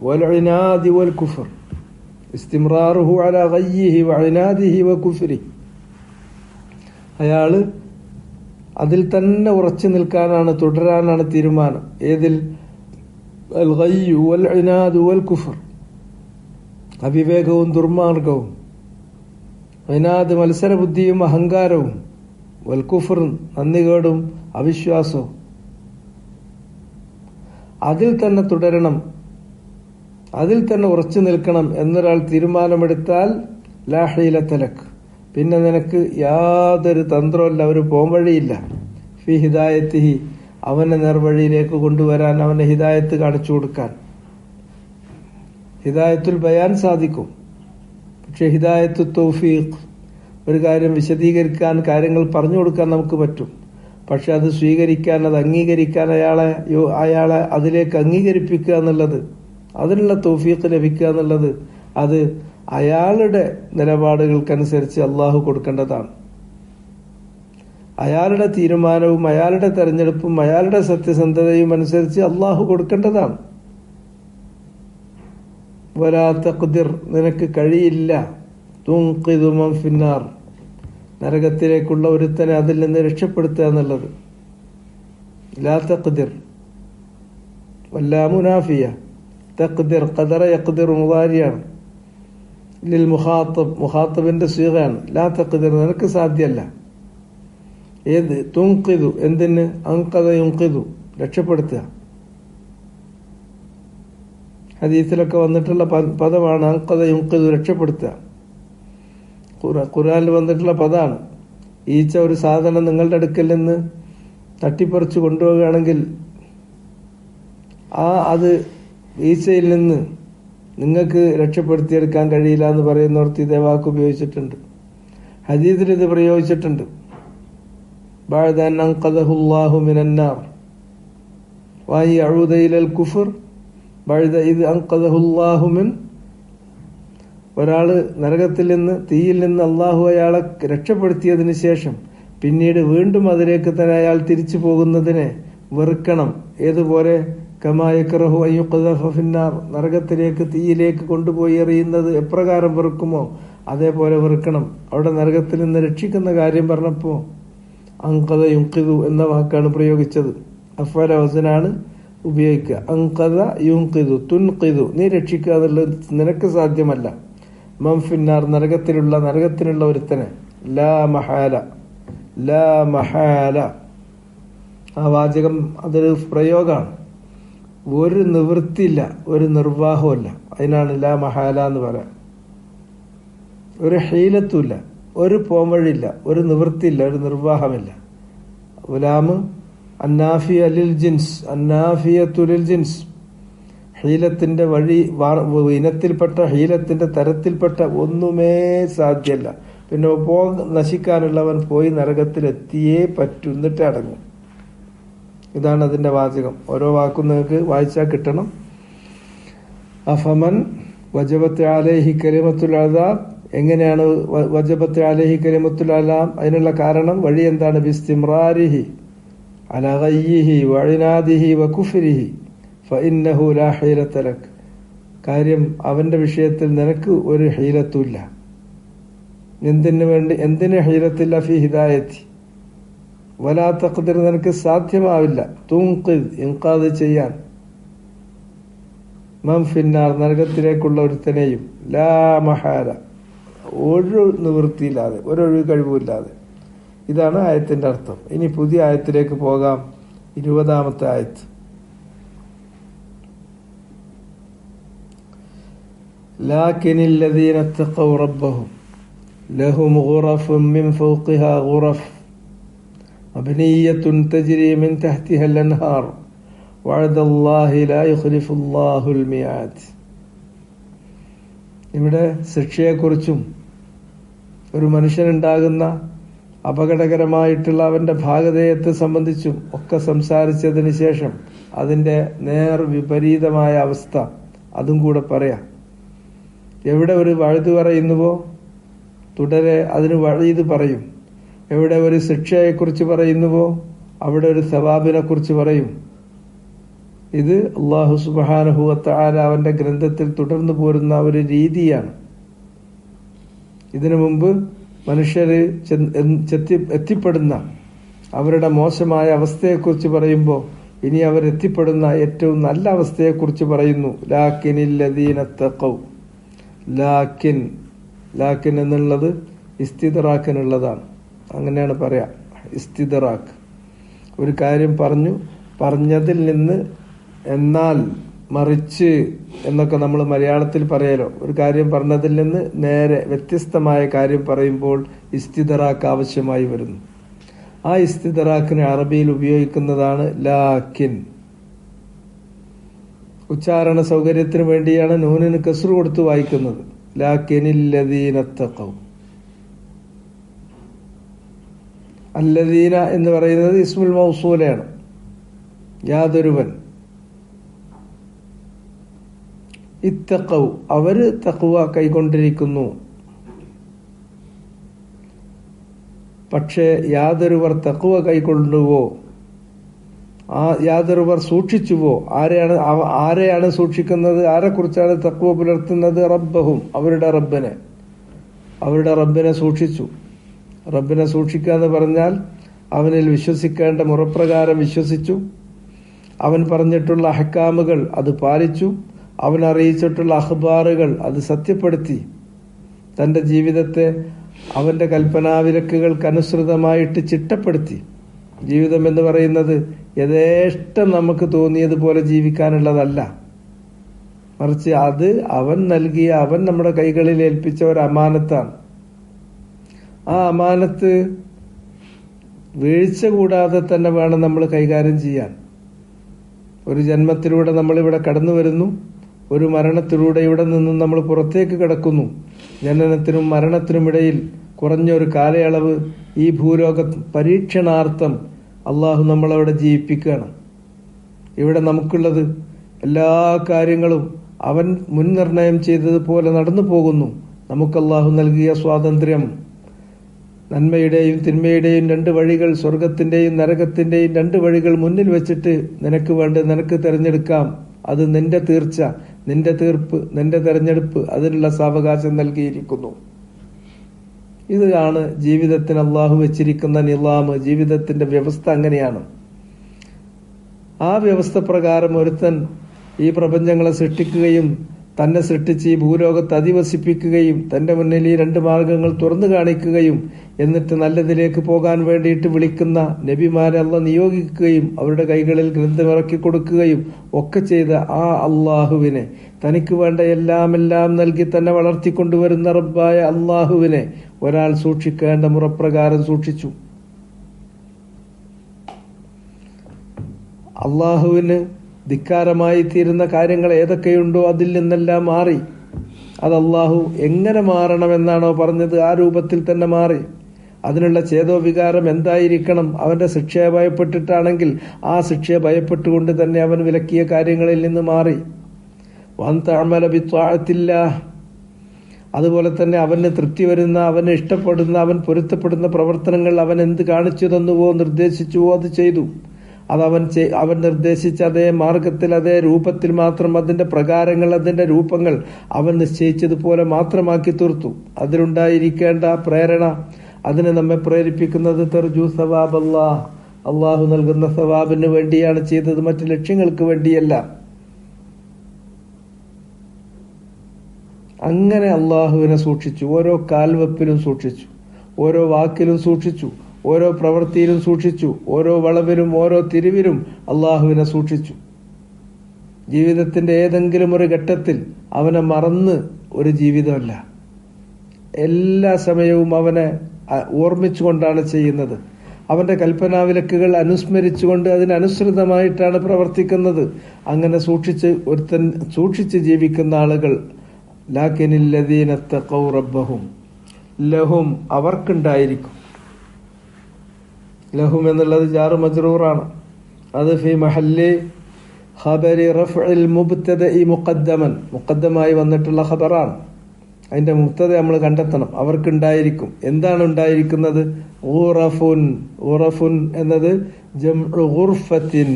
വൽ ഇനാദി വൽ കുഫർ. ഇസ്തിംറാറുഹു അലാ ഗയ്യിഹി വ ഇനാദിഹി വ കുഫ്രിഹി, അയാള് അതിൽ തന്നെ ഉറച്ചു നിൽക്കാനാണ്, തുടരാനാണ് തീരുമാനം. ഏതിൽ? അൽ ഗയ്യു വൽ ഇനാദു വൽ കുഫർ, അവിവേകവും ദുർമാർഗവും. ഇനാദ് മത്സരബുദ്ധിയും അഹങ്കാരവും. വൽ കുഫർ നന്ദികേടും അവിശ്വാസവും. അതിൽ തന്നെ തുടരണം, അതിൽ തന്നെ ഉറച്ചു നിൽക്കണം എന്നൊരാൾ തീരുമാനമെടുത്താൽ ലാ ഹീലത ലക്, പിന്നെ നിനക്ക് യാതൊരു തന്ത്രമല്ല, ഒരു പോംവഴിയില്ല. ഫി ഹിദായത്തിഹി, അവനെ നേർവഴിയിലേക്ക് കൊണ്ടുവരാൻ, അവനെ ഹിദായത്ത് കാണിച്ചു കൊടുക്കാൻ. ഹിദായത്തുൽ ബയാൻ സാധിക്കും, പക്ഷെ ഹിദായത്തു തൗഫീഖ്, ഒരു കാര്യം വിശദീകരിക്കാൻ, കാര്യങ്ങൾ പറഞ്ഞു കൊടുക്കാൻ നമുക്ക് പറ്റും. പക്ഷെ അത് സ്വീകരിക്കാൻ, അത് അംഗീകരിക്കാൻ, അയാളെ അതിലേക്ക് അംഗീകരിപ്പിക്കുക എന്നുള്ളത്, അതിനുള്ള തൗഫീഖ് ലഭിക്കുക എന്നുള്ളത്, അത് അയാളുടെ നിലപാടുകൾക്കനുസരിച്ച് അള്ളാഹു കൊടുക്കേണ്ടതാണ്. അയാളുടെ തീരുമാനവും അയാളുടെ തെരഞ്ഞെടുപ്പും അയാളുടെ സത്യസന്ധതയും അനുസരിച്ച് അള്ളാഹു കൊടുക്കേണ്ടതാണ്. വലാ തഖ്ദിർ, നിനക്ക് കഴിയില്ല. തുൻഖിദു മൻ ഫിന്നാർ, നരകത്തിലേക്കുള്ള ഒരുത്തനെ അതിൽ നിന്ന് രക്ഷപ്പെടുത്തുക എന്നുള്ളത്. ലാ തഖ്ദിർ വല്ലാ മുനാഫിയ. തഖ്ദിർ, ഖദറ യഖ്ദിർ മുദാരിയാണ്. ലിൽ മുഖാത്തബ്, മുഖാത്തബിന്റെ സ്വീകയാണ്. ലാ തഖ്ദിർ, നിനക്ക് സാധ്യമല്ല. ഏത്? തുൻഖിദു, എന്തിന്? അൻഖദ യുൻഖിദു, രക്ഷപ്പെടുത്തുക. ഹദീസിലൊക്കെ വന്നിട്ടുള്ള പദമാണ് അൻഖദ യുൻഖിദു, രക്ഷപ്പെടുത്തുക. ഖുർആനിൽ വന്നിട്ടുള്ള പദമാണ്. ഈച്ച ഒരു സാധനം നിങ്ങളുടെ അടുക്കൽ നിന്ന് തട്ടിപ്പറിച്ചു കൊണ്ടുപോവുകയാണെങ്കിൽ അത് ഈച്ചയിൽ നിന്ന് നിങ്ങൾക്ക് രക്ഷപ്പെടുത്തിയെടുക്കാൻ കഴിയില്ല എന്ന് പറയുന്നവർക്ക് ഇതേ വാക്ക് ഉപയോഗിച്ചിട്ടുണ്ട്. ഹദീസിൽ ഇത് പ്രയോഗിച്ചിട്ടുണ്ട്. ബഅദ അൻ അൻഖദഹു അല്ലാഹു മിനൻ നാർ വഅൻ യഊദ ഇലൽ കുഫർ ബഅദ ഇദ് അൻഖദഹു അല്ലാഹു മിൻ. ഒരാള് നരകത്തിൽ നിന്ന്, തീയിൽ നിന്ന് അള്ളാഹു അയാളെ രക്ഷപ്പെടുത്തിയതിന് ശേഷം പിന്നീട് വീണ്ടും അതിലേക്ക് തന്നെ അയാൾ തിരിച്ചു പോകുന്നതിനെ വെറുക്കണം. ഏതുപോലെ കമാ യക്റഹു അൻ യുഖ്ദഫ ഫിന്നാർ, നരകത്തിലേക്ക്, തീയിലേക്ക് കൊണ്ടുപോയി എറിയുന്നത് എപ്രകാരം വെറുക്കുമോ അതേപോലെ വെറുക്കണം. അവിടെ നരകത്തിൽ നിന്ന് രക്ഷിക്കുന്ന കാര്യം പറഞ്ഞപ്പോൾ അൻഖദ യുൻഖിദു എന്ന വാക്കാണ് പ്രയോഗിച്ചത്. അഫ്അല വസനാണ് ഉപയോഗിക്കുക. അൻഖദ യുൻഖിദു, തുൻഖിദു, നീ രക്ഷിക്കുക എന്നുള്ളത് നിനക്ക് സാധ്യമല്ല. മൻ ഫിന്നാർ, നരകത്തിനുള്ള ഒരുത്തനെ. ലാ മഹാല, ലാ മഹാല, ആ വാചകം അതൊരു പ്രയോഗമാണ്. ഒരു നിവൃത്തിയില്ല, ഒരു നിർവാഹമില്ല. അതിനാണ് ലാ മഹാല എന്ന് പറയാം. ഒരു ഹീലത്തുമില്ല, ഒരു പോംവഴിയില്ല, ഒരു നിവൃത്തിയില്ല, ഒരു നിർവാഹമില്ല. ഉലാമ് അന്നാഫിയ ലിൽ ജിൻസ്, അന്നാഫിയത്തു ലിൽ ജിൻസ്, ഹീലത്തിന്റെ വഴി, ഇനത്തിൽപ്പെട്ട ഹീലത്തിന്റെ തരത്തിൽപ്പെട്ട ഒന്നുമേ സാധ്യല്ല. പിന്നെ നശിക്കാനുള്ളവൻ പോയി നരകത്തിലെത്തിയേ പറ്റൂ, എന്നിട്ട് അടങ്ങും. ഇതാണ് അതിന്റെ വാചകം. ഓരോ വാക്കും നിങ്ങൾക്ക് വായിച്ചാൽ കിട്ടണം. അഫമൻ വജബത്ത് അലൈഹി കലിമത്തുൽ അദാബ്, എങ്ങനെയാണ് വജബത്ത് അലൈഹി കലിമത്തുൽ അദാബ്? അതിനുള്ള കാരണം, വഴി എന്താണ്? ബിസ്തിംറാരിഹി അലാ ഗയ്യിഹി വഇനാദിഹി വകുഫ്രിഹി ഫഇന്നഹു ലാ ഹീലത ലക്. കാര്യം അവന്റെ വിഷയത്തിൽ നിനക്ക് ഒരു ഹീലത്തുമില്ല. എന്തിന് ഹീലത്തില്ല? ഫി ഹിദായത്തി വലാ തഖ്ദിർ, നിനക്ക് സാധ്യമാവില്ല. തുൻഖിദ്, ഇൻഖാദ് ചെയ്യാൻ. മൻ ഫിന്നാർ, നരകത്തിലേക്കുള്ള ഒരുത്തനെയും. ലാ മഹാല, ഒരു നിവൃത്തിയില്ലാതെ, ഒരൊഴിവ് കഴിവുമില്ലാതെ. ഇതാണ് ആയത്തിന്റെ അർത്ഥം. ഇനി പുതിയ ആയത്തിലേക്ക് പോകാം. 20-ാമത്തെ ആയത്ത്. ലാകിനില്ലദീന തഖൗ റബ്ബഹും ലഹും ഗുറഫുൻ മിൻ ഫൗഖിഹാ ഗുറഫ് മബ്നിയ്യത്തുൻ തജ്രി മിൻ തഹ്തിഹാൽ അൻഹാർ വഅദല്ലാഹി ലാ യുഖ്ലിഫുല്ലാഹുൽ മിആദ്. ഇവിടെ ശിക്ഷയെക്കുറിച്ചും ഒരു മനുഷ്യനുണ്ടാകുന്ന അപകടകരമായിട്ടുള്ള അവന്റെ ഭാഗധേയത്തെ സംബന്ധിച്ചും ഒക്കെ സംസാരിച്ചതിന് ശേഷം അതിന്റെ നേർ വിപരീതമായ അവസ്ഥ അതും കൂടെ പറയാം. എവിടെ ഒരു വഴുത് പറയുന്നുവോ തുടരെ അതിന് വഴീത് പറയും. എവിടെ ഒരു ശിക്ഷയെക്കുറിച്ച് പറയുന്നുവോ അവിടെ ഒരു സവാബിനെ കുറിച്ച് പറയും. ഇത് അല്ലാഹു സുബ്ഹാനഹു വ തആല അവന്റെ ഗ്രന്ഥത്തിൽ തുടർന്നു പോരുന്ന ഒരു രീതിയാണ്. ഇതിനു മുമ്പ് മനുഷ്യര് എത്തിപ്പെടുന്ന അവരുടെ മോശമായ അവസ്ഥയെക്കുറിച്ച് പറയുമ്പോൾ ഇനി അവരെത്തിപ്പെടുന്ന ഏറ്റവും നല്ല അവസ്ഥയെക്കുറിച്ച് പറയുന്നു. ലാകിനില്ലദീന തഖൗ. ലാക്കിൻ എന്നുള്ളത് ഇസ്തിദ്റാക്കിനുള്ളതാണ്. അങ്ങനെയാണ് പറയാ, ഇസ്തിദ്റാക്ക്. ഒരു കാര്യം പറഞ്ഞതിൽ നിന്ന് എന്നാൽ, മറിച്ച് എന്നൊക്കെ നമ്മൾ മലയാളത്തിൽ പറയാലോ. ഒരു കാര്യം പറഞ്ഞതിൽ നിന്ന് നേരെ വ്യത്യസ്തമായ കാര്യം പറയുമ്പോൾ ഇസ്തിദ്റാക്ക് ആവശ്യമായി വരുന്നു. ആ ഇസ്തിദ്റാക്കിന് അറബിയിൽ ഉപയോഗിക്കുന്നതാണ് ലാക്കിൻ. ഉച്ചാരണ സൗകര്യത്തിന് വേണ്ടിയാണ് നൂനിന് കസ്റ് കൊടുത്ത് വായിക്കുന്നത്. ലാകിനില്ലദീന തഖൗ. അല്ലദീന എന്ന് പറയുന്നത് ഇസ്മുൽ മൗസൂലയാണ്. യാതൊരുവൻ. ഇത്തഖൗ, അവര് തഖ്വ കൈക്കൊണ്ടിരിക്കുന്നു. പക്ഷേ യാതൊരുവർ തഖ്വ കൈക്കൊള്ളുവോ, യാതൊരുവർ സൂക്ഷിച്ചുവോ. ആരെയാണ് സൂക്ഷിക്കുന്നത്? ആരെക്കുറിച്ചാണ് തഖ്വ പുലർത്തുന്നത്? റബ്ബഹും, അവരുടെ റബ്ബിനെ സൂക്ഷിച്ചു. റബ്ബിനെ സൂക്ഷിക്കുക എന്ന് പറഞ്ഞാൽ അവനിൽ വിശ്വസിക്കേണ്ട മുറപ്രകാരം വിശ്വസിച്ചു. അവൻ പറഞ്ഞിട്ടുള്ള അഹ്കാമുകൾ അത് പാലിച്ചു. അവൻ അറിയിച്ചിട്ടുള്ള അഖ്ബാറുകൾ അത് സത്യപ്പെടുത്തി. തന്റെ ജീവിതത്തെ അവന്റെ കൽപ്പനാവിലക്കുകൾക്കനുസൃതമായിട്ട് ചിട്ടപ്പെടുത്തി. ജീവിതം എന്ന് പറയുന്നത് യഥേഷ്ടം നമുക്ക് തോന്നിയതുപോലെ ജീവിക്കാനുള്ളതല്ല, മറിച്ച് അത് അവൻ നൽകിയ, അവൻ നമ്മുടെ കൈകളിൽ ഏൽപ്പിച്ച ഒരു അമാനത്താണ്. ആ അമാനത്ത് വീഴ്ച കൂടാതെ തന്നെ വേണം നമ്മൾ കൈകാര്യം ചെയ്യാൻ. ഒരു ജന്മത്തിലൂടെ നമ്മളിവിടെ കടന്നു വരുന്നു. ഒരു മരണത്തിലൂടെ ഇവിടെ നിന്നും നമ്മൾ പുറത്തേക്ക് കിടക്കുന്നു. ജനനത്തിനും മരണത്തിനുമിടയിൽ കുറഞ്ഞൊരു കാലയളവ് ഈ ഭൂലോക പരീക്ഷണാർത്ഥം അള്ളാഹു നമ്മളവിടെ ജീവിപ്പിക്കുകയാണ്. ഇവിടെ നമുക്കുള്ളത് എല്ലാ കാര്യങ്ങളും അവൻ മുൻനിർണയം ചെയ്തതുപോലെ നടന്നു പോകുന്നു. നമുക്ക് അള്ളാഹു നൽകിയ സ്വാതന്ത്ര്യം, നന്മയുടെയും തിന്മയുടെയും 2 വഴികൾ, സ്വർഗത്തിന്റെയും നരകത്തിന്റെയും 2 വഴികൾ മുന്നിൽ വെച്ചിട്ട് നിനക്ക് വേണ്ട നിനക്ക് തിരഞ്ഞെടുക്കാം. അത് നിന്റെ തീർച്ച, നിന്റെ തീർപ്പ്, നിന്റെ തെരഞ്ഞെടുപ്പ്, അതിനുള്ള സാവകാശം നൽകിയിരിക്കുന്നു. ഇതാണ് ജീവിതത്തിന് അള്ളാഹു വെച്ചിരിക്കുന്ന നിളാമ്. ജീവിതത്തിന്റെ വ്യവസ്ഥ അങ്ങനെയാണ്. ആ വ്യവസ്ഥ പ്രകാരം ഒരുത്തൻ ഈ പ്രപഞ്ചങ്ങളെ സൃഷ്ടിക്കുകയും തന്നെ സൃഷ്ടിച്ച് ഈ ഭൂലോകത്ത് അധിവസിപ്പിക്കുകയും തന്റെ മുന്നിൽ ഈ 2 മാർഗങ്ങൾ തുറന്നു കാണിക്കുകയും എന്നിട്ട് നല്ലതിലേക്ക് പോകാൻ വേണ്ടിയിട്ട് വിളിക്കുന്ന നബിമാരെ അള്ളാഹ് നിയോഗിക്കുകയും അവരുടെ കൈകളിൽ ഗ്രന്ഥമിറക്കി കൊടുക്കുകയും ഒക്കെ ചെയ്ത ആ അള്ളാഹുവിനെ, തനിക്ക് വേണ്ട എല്ലാം നൽകി തന്നെ വളർത്തിക്കൊണ്ടുവരുന്ന റബ്ബായ അള്ളാഹുവിനെ ഒരാൾ സൂക്ഷിക്കേണ്ട മുറപ്രകാരം സൂക്ഷിച്ചു. അള്ളാഹുവിന് ധിക്കാരമായി തീരുന്ന കാര്യങ്ങൾ ഏതൊക്കെയുണ്ടോ അതിൽ നിന്നെല്ലാം മാറി. അത് അള്ളാഹു എങ്ങനെ മാറണമെന്നാണോ പറഞ്ഞത് ആ രൂപത്തിൽ തന്നെ മാറി. അതിനുള്ള ചേതോവികാരം എന്തായിരിക്കണം? അവന്റെ ശിക്ഷയെ ഭയപ്പെട്ടിട്ടാണെങ്കിൽ ആ ശിക്ഷയെ ഭയപ്പെട്ടുകൊണ്ട് തന്നെ അവൻ വിലക്കിയ കാര്യങ്ങളിൽ നിന്ന് മാറി. വൻതഅമല ബിത്വാഅത്തില്ലാഹ്, അതുപോലെ തന്നെ അവന് തൃപ്തി വരുന്ന, അവന് ഇഷ്ടപ്പെടുന്ന, അവൻ പൊരുത്തപ്പെടുന്ന പ്രവർത്തനങ്ങൾ അവൻ എന്ത് കാണിച്ചു തന്നുവോ നിർദ്ദേശിച്ചുവോ അത് ചെയ്തു. അത് അവൻ നിർദ്ദേശിച്ച അതേ മാർഗത്തിൽ അതേ രൂപത്തിൽ മാത്രം അതിന്റെ പ്രകാരങ്ങൾ അതിന്റെ രൂപങ്ങൾ അവൻ നിശ്ചയിച്ചതുപോലെ മാത്രമാക്കി തീർത്തു. അതിലുണ്ടായിരിക്കേണ്ട പ്രേരണ, അതിനെ നമ്മെ പ്രേരിപ്പിക്കുന്നത് തർജു സവാബ് അല്ലാഹ്, അള്ളാഹു നൽകുന്ന സവാബിന് വേണ്ടിയാണ് ചെയ്തത്, മറ്റു ലക്ഷ്യങ്ങൾക്ക് വേണ്ടിയല്ല. അങ്ങനെ അള്ളാഹുവിനെ സൂക്ഷിച്ചു. ഓരോ കാൽവെപ്പിലും സൂക്ഷിച്ചു, ഓരോ വാക്കിലും സൂക്ഷിച്ചു, ഓരോ പ്രവൃത്തിയിലും സൂക്ഷിച്ചു, ഓരോ വളവിലും ഓരോ തിരിവിലും അള്ളാഹുവിനെ സൂക്ഷിച്ചു. ജീവിതത്തിന്റെ ഏതെങ്കിലും ഒരു ഘട്ടത്തിൽ അവനെ മറന്ന് ഒരു ജീവിതമല്ല. എല്ലാ സമയവും അവനെ ഓർമ്മിച്ചുകൊണ്ടാണ് ചെയ്യുന്നത്. അവന്റെ കൽപ്പനാവിലക്കുകൾ അനുസ്മരിച്ചുകൊണ്ട് അതിനനുസൃതമായിട്ടാണ് പ്രവർത്തിക്കുന്നത്. അങ്ങനെ ഒരുത്തൻ സൂക്ഷിച്ച് ജീവിക്കുന്ന ആളുകൾ ലാകിനില്ലദീന തഖൗ റബ്ബഹും ലഹും, അവർക്കുണ്ടായിരിക്കും. ലഹും എന്നുള്ളത് ജാറു മജ്റൂറാണ്. അത് ഫി മഹല്ലി ഖബരി റഫ്ഇൽ മുബ്തദഇ മുഖദ്ദമൻ, മുഖദ്ദമായി വന്നിട്ടുള്ള ഖബറാണ്. അതിന്റെ മുബ്തദ നമ്മൾ കണ്ടെത്തണം. അവർക്കുണ്ടായിരിക്കും. എന്താണ് ഉണ്ടായിരിക്കുന്നത്? ഖുറഫുൻ. ഖുറഫുൻ എന്നത് ജംഉ ഖുർഫത്തിൻ.